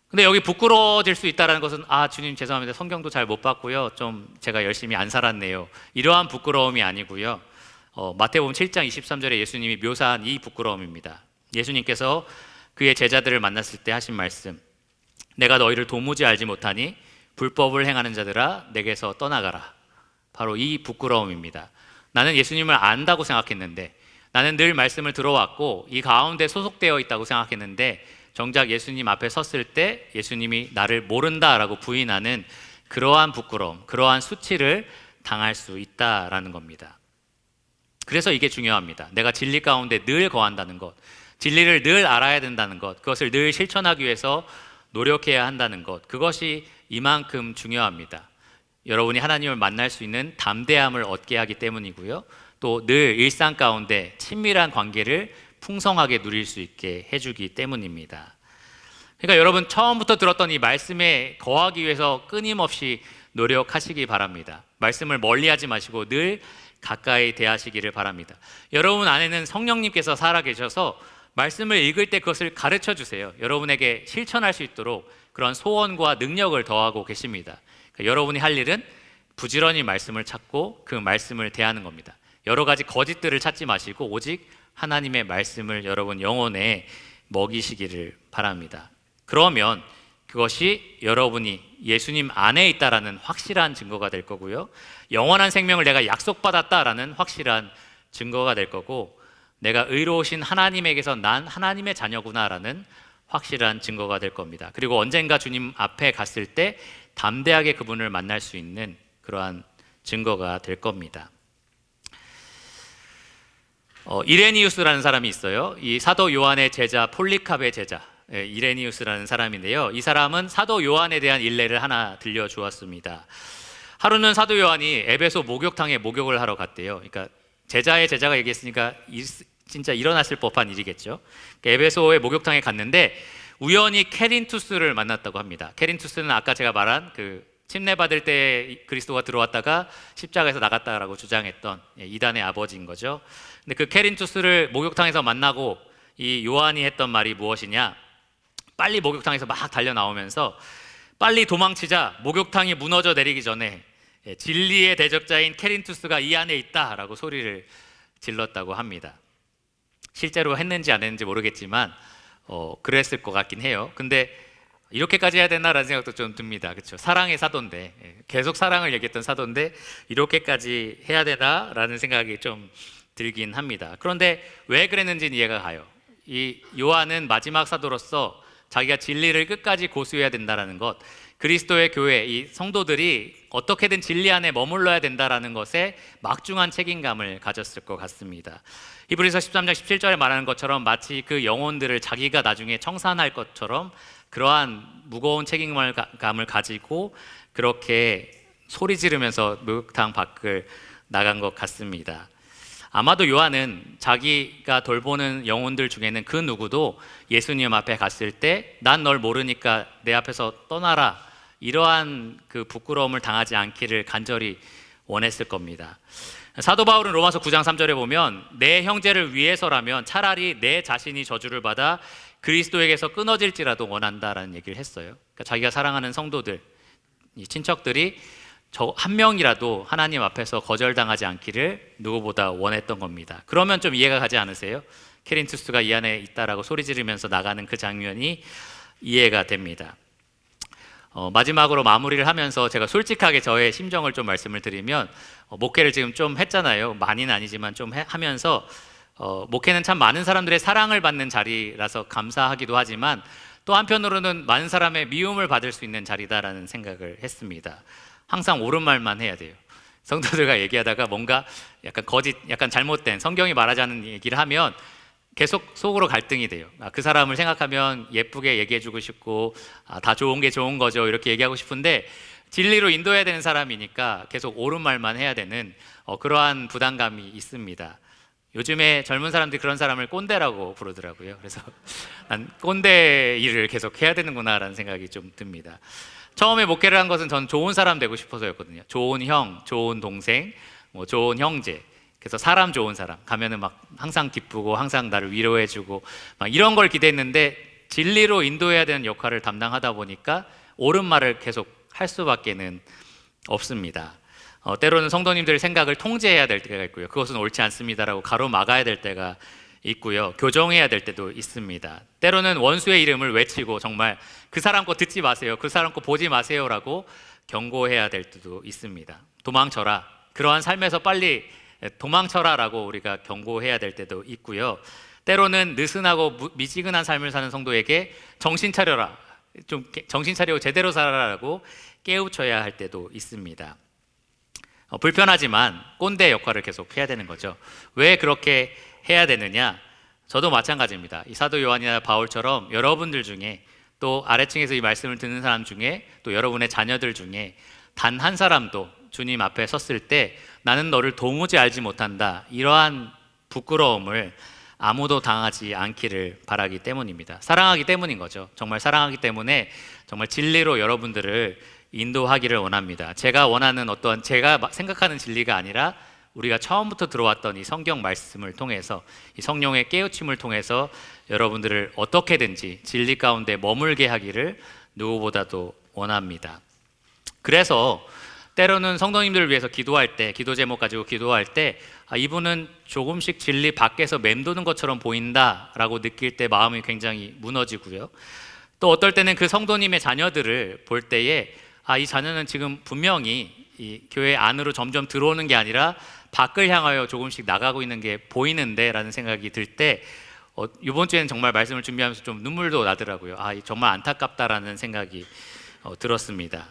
근데 여기 부끄러워질 수 있다는 것은 주님 죄송합니다. 성경도 잘 못 봤고요. 좀 제가 열심히 안 살았네요. 이러한 부끄러움이 아니고요. 마태복음 7장 23절에 예수님이 묘사한 이 부끄러움입니다. 예수님께서 그의 제자들을 만났을 때 하신 말씀, 내가 너희를 도무지 알지 못하니 불법을 행하는 자들아 내게서 떠나가라. 바로 이 부끄러움입니다. 나는 예수님을 안다고 생각했는데, 나는 늘 말씀을 들어왔고 이 가운데 소속되어 있다고 생각했는데, 정작 예수님 앞에 섰을 때 예수님이 나를 모른다라고 부인하는 그러한 부끄러움, 그러한 수치를 당할 수 있다라는 겁니다. 그래서 이게 중요합니다. 내가 진리 가운데 늘 거한다는 것, 진리를 늘 알아야 된다는 것, 그것을 늘 실천하기 위해서 노력해야 한다는 것, 그것이 이만큼 중요합니다. 여러분이 하나님을 만날 수 있는 담대함을 얻게 하기 때문이고요, 또 늘 일상 가운데 친밀한 관계를 풍성하게 누릴 수 있게 해주기 때문입니다. 그러니까 여러분, 처음부터 들었던 이 말씀에 거하기 위해서 끊임없이 노력하시기 바랍니다. 말씀을 멀리하지 마시고 늘 가까이 대하시기를 바랍니다. 여러분 안에는 성령님께서 살아계셔서 말씀을 읽을 때 그것을 가르쳐 주세요. 여러분에게 실천할 수 있도록 그런 소원과 능력을 더하고 계십니다. 그러니까 여러분이 할 일은 부지런히 말씀을 찾고 그 말씀을 대하는 겁니다. 여러 가지 거짓들을 찾지 마시고 오직 하나님의 말씀을 여러분 영혼에 먹이시기를 바랍니다. 그러면 그것이 여러분이 예수님 안에 있다라는 확실한 증거가 될 거고요, 영원한 생명을 내가 약속받았다라는 확실한 증거가 될 거고, 내가 의로우신 하나님에게서 난 하나님의 자녀구나라는 확실한 증거가 될 겁니다. 그리고 언젠가 주님 앞에 갔을 때 담대하게 그분을 만날 수 있는 그러한 증거가 될 겁니다. 이레니우스라는 사람이 있어요. 이 사도 요한의 제자 폴리캅의 제자, 이레니우스라는 사람인데요, 이 사람은 사도 요한에 대한 일례를 하나 들려주었습니다. 하루는 사도 요한이 에베소 목욕탕에 목욕을 하러 갔대요. 그러니까 제자의 제자가 얘기했으니까 진짜 일어났을 법한 일이겠죠. 에베소의 목욕탕에 갔는데 우연히 케린투스를 만났다고 합니다. 케린투스는 아까 제가 말한 그 침례받을 때 그리스도가 들어왔다가 십자가에서 나갔다라고 주장했던 이단의 아버지인 거죠. 근데 그 케린투스를 목욕탕에서 만나고 이 요한이 했던 말이 무엇이냐, 빨리 목욕탕에서 막 달려 나오면서 빨리 도망치자, 목욕탕이 무너져 내리기 전에 진리의 대적자인 케린투스가 이 안에 있다라고 소리를 질렀다고 합니다. 실제로 했는지 안 했는지 모르겠지만 그랬을 것 같긴 해요. 근데 이렇게까지 해야 되나라는 생각도 좀 듭니다. 그렇죠? 사랑의 사도인데, 계속 사랑을 얘기했던 사도인데 이렇게까지 해야 되나라는 생각이 좀 들긴 합니다. 그런데 왜 그랬는지는 이해가 가요. 이 요한은 마지막 사도로서 자기가 진리를 끝까지 고수해야 된다는 것, 그리스도의 교회, 이 성도들이 어떻게든 진리 안에 머물러야 된다는 것에 막중한 책임감을 가졌을 것 같습니다. 히브리서 13장 17절에 말하는 것처럼 마치 그 영혼들을 자기가 나중에 청산할 것처럼 그러한 무거운 책임감을 가지고 그렇게 소리 지르면서 목욕탕 밖을 나간 것 같습니다. 아마도 요한은 자기가 돌보는 영혼들 중에는 그 누구도 예수님 앞에 갔을 때 난 널 모르니까 내 앞에서 떠나라, 이러한 그 부끄러움을 당하지 않기를 간절히 원했을 겁니다. 사도 바울은 로마서 9장 3절에 보면 내 형제를 위해서라면 차라리 내 자신이 저주를 받아 그리스도에게서 끊어질지라도 원한다라는 얘기를 했어요. 그러니까 자기가 사랑하는 성도들, 이 친척들이 저 한 명이라도 하나님 앞에서 거절당하지 않기를 누구보다 원했던 겁니다. 그러면 좀 이해가 가지 않으세요? 케린투스가 이 안에 있다라고 소리 지르면서 나가는 그 장면이 이해가 됩니다. 마지막으로 마무리를 하면서 제가 솔직하게 저의 심정을 좀 말씀을 드리면, 목회를 지금 좀 했잖아요. 많이는 아니지만 좀 하면서 목회는 참 많은 사람들의 사랑을 받는 자리라서 감사하기도 하지만 또 한편으로는 많은 사람의 미움을 받을 수 있는 자리다라는 생각을 했습니다. 항상 옳은 말만 해야 돼요. 성도들과 얘기하다가 뭔가 약간 거짓, 약간 잘못된, 성경이 말하지 않는 얘기를 하면 계속 속으로 갈등이 돼요. 그 사람을 생각하면 예쁘게 얘기해주고 싶고, 다 좋은 게 좋은 거죠, 이렇게 얘기하고 싶은데 진리로 인도해야 되는 사람이니까 계속 옳은 말만 해야 되는 그러한 부담감이 있습니다. 요즘에 젊은 사람들이 그런 사람을 꼰대라고 부르더라고요. 그래서 난 꼰대 일을 계속 해야 되는구나라는 생각이 좀 듭니다. 처음에 목회를 한 것은 전 좋은 사람 되고 싶어서였거든요. 좋은 형, 좋은 동생, 좋은 형제. 그래서 사람 좋은 사람 가면은 막 항상 기쁘고 항상 나를 위로해주고 막 이런 걸 기대했는데 진리로 인도해야 되는 역할을 담당하다 보니까 옳은 말을 계속 할 수밖에는 없습니다. 때로는 성도님들 생각을 통제해야 될 때가 있고요. 그것은 옳지 않습니다라고 가로막아야 될 때가 있고요. 교정해야 될 때도 있습니다. 때로는 원수의 이름을 외치고 정말 그 사람 거 듣지 마세요. 그 사람 거 보지 마세요라고 경고해야 될 때도 있습니다. 도망쳐라. 그러한 삶에서 빨리 도망쳐라라고 우리가 경고해야 될 때도 있고요. 때로는 느슨하고 미지근한 삶을 사는 성도에게 정신 차려라. 좀 정신 차리고 제대로 살아라라고 깨우쳐야 할 때도 있습니다. 불편하지만 꼰대 역할을 계속 해야 되는 거죠. 왜 그렇게 해야 되느냐? 저도 마찬가지입니다. 이 사도 요한이나 바울처럼 여러분들 중에 또 아래층에서 이 말씀을 듣는 사람 중에 또 여러분의 자녀들 중에 단 한 사람도 주님 앞에 섰을 때 나는 너를 도무지 알지 못한다. 이러한 부끄러움을 아무도 당하지 않기를 바라기 때문입니다. 사랑하기 때문인 거죠. 정말 사랑하기 때문에 정말 진리로 여러분들을 인도하기를 원합니다. 제가 원하는 어떤 제가 생각하는 진리가 아니라 우리가 처음부터 들어왔던 이 성경 말씀을 통해서 이 성령의 깨우침을 통해서 여러분들을 어떻게든지 진리 가운데 머물게 하기를 누구보다도 원합니다. 그래서 때로는 성도님들을 위해서 기도할 때, 기도 제목 가지고 기도할 때 이분은 조금씩 진리 밖에서 맴도는 것처럼 보인다라고 느낄 때 마음이 굉장히 무너지고요. 또 어떨 때는 그 성도님의 자녀들을 볼 때에 이 자녀는 지금 분명히 이 교회 안으로 점점 들어오는 게 아니라 밖을 향하여 조금씩 나가고 있는 게 보이는데 라는 생각이 들 때 이번 주에는 정말 말씀을 준비하면서 좀 눈물도 나더라고요. 정말 안타깝다라는 생각이 들었습니다.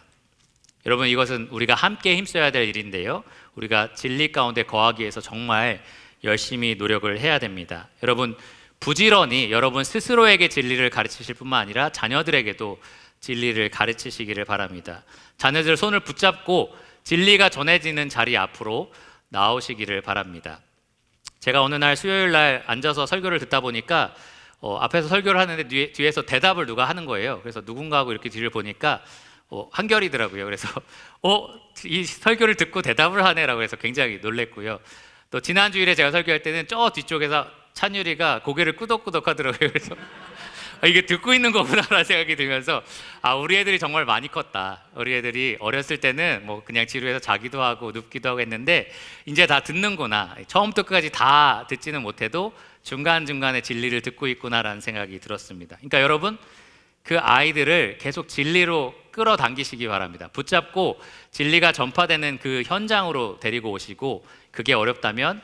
여러분, 이것은 우리가 함께 힘써야 될 일인데요, 우리가 진리 가운데 거하기 위해서 정말 열심히 노력을 해야 됩니다. 여러분, 부지런히 여러분 스스로에게 진리를 가르치실 뿐만 아니라 자녀들에게도 진리를 가르치시기를 바랍니다. 자녀들 손을 붙잡고 진리가 전해지는 자리 앞으로 나오시기를 바랍니다. 제가 어느 날 수요일 날 앉아서 설교를 듣다 보니까 앞에서 설교를 하는데 뒤에서 대답을 누가 하는 거예요. 그래서 누군가 하고 이렇게 뒤를 보니까 한결이더라고요. 그래서 이 설교를 듣고 대답을 하네라고 해서 굉장히 놀랬고요. 또 지난 주일에 제가 설교할 때는 저 뒤쪽에서 찬율이가 고개를 끄덕끄덕 하더라고요. 그래서 이게 듣고 있는 거구나라는 생각이 들면서 우리 애들이 정말 많이 컸다. 우리 애들이 어렸을 때는 뭐 그냥 지루해서 자기도 하고 눕기도 하고 했는데 이제 다 듣는구나. 처음부터 끝까지 다 듣지는 못해도 중간중간에 진리를 듣고 있구나라는 생각이 들었습니다. 그러니까 여러분, 그 아이들을 계속 진리로 끌어당기시기 바랍니다. 붙잡고 진리가 전파되는 그 현장으로 데리고 오시고, 그게 어렵다면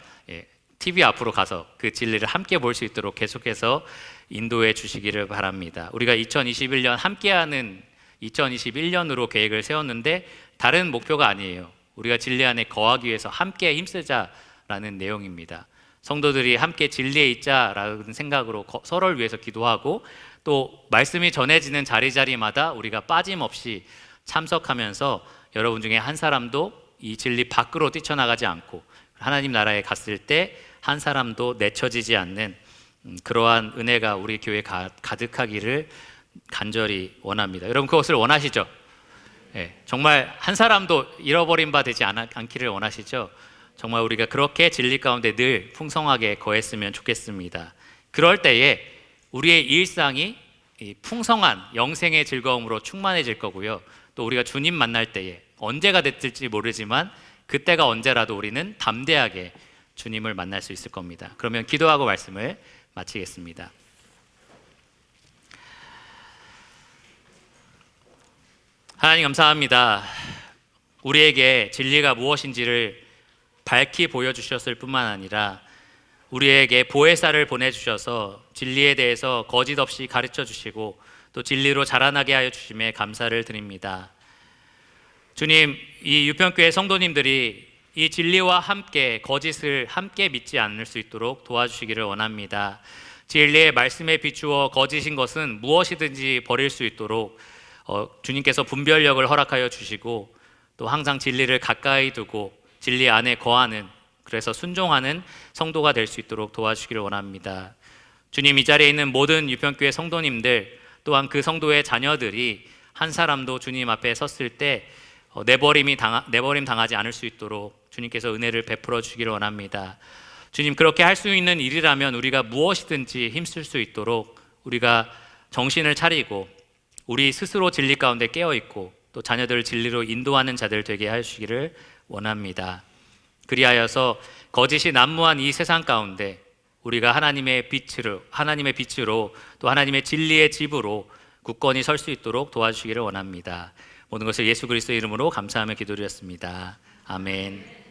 TV 앞으로 가서 그 진리를 함께 볼 수 있도록 계속해서 인도해 주시기를 바랍니다. 우리가 2021년 함께하는 2021년으로 계획을 세웠는데 다른 목표가 아니에요. 우리가 진리 안에 거하기 위해서 함께 힘쓰자라는 내용입니다. 성도들이 함께 진리에 있자라는 생각으로 서로를 위해서 기도하고, 또 말씀이 전해지는 자리자리마다 우리가 빠짐없이 참석하면서 여러분 중에 한 사람도 이 진리 밖으로 뛰쳐나가지 않고 하나님 나라에 갔을 때 한 사람도 내쳐지지 않는 그러한 은혜가 우리 교회에 가득하기를 간절히 원합니다. 여러분, 그것을 원하시죠? 정말 한 사람도 잃어버린 바 되지 않기를 원하시죠? 정말 우리가 그렇게 진리 가운데 늘 풍성하게 거했으면 좋겠습니다. 그럴 때에 우리의 일상이 풍성한 영생의 즐거움으로 충만해질 거고요. 또 우리가 주님 만날 때에 언제가 됐을지 모르지만 그때가 언제라도 우리는 담대하게 주님을 만날 수 있을 겁니다. 그러면 기도하고 말씀을 마치겠습니다. 하나님, 감사합니다. 우리에게 진리가 무엇인지를 밝히 보여주셨을 뿐만 아니라 우리에게 보혜사를 보내주셔서 진리에 대해서 거짓 없이 가르쳐 주시고 또 진리로 자라나게 하여 주심에 감사를 드립니다. 주님, 이 유평교회 성도님들이 이 진리와 함께 거짓을 함께 믿지 않을 수 있도록 도와주시기를 원합니다. 진리의 말씀에 비추어 거짓인 것은 무엇이든지 버릴 수 있도록 주님께서 분별력을 허락하여 주시고, 또 항상 진리를 가까이 두고 진리 안에 거하는, 그래서 순종하는 성도가 될 수 있도록 도와주시기를 원합니다. 주님, 이 자리에 있는 모든 유평교회 성도님들, 또한 그 성도의 자녀들이 한 사람도 주님 앞에 섰을 때 내버림 당하지 않을 수 있도록 주님께서 은혜를 베풀어 주시기를 원합니다. 주님, 그렇게 할 수 있는 일이라면 우리가 무엇이든지 힘쓸 수 있도록 우리가 정신을 차리고 우리 스스로 진리 가운데 깨어있고 또 자녀들을 진리로 인도하는 자들 되게 하시기를 원합니다. 그리하여서 거짓이 난무한 이 세상 가운데 우리가 하나님의 빛으로 또 하나님의 진리의 집으로 굳건히 설 수 있도록 도와주시기를 원합니다. 모든 것을 예수 그리스도의 이름으로 감사하며 기도드렸습니다. 아멘.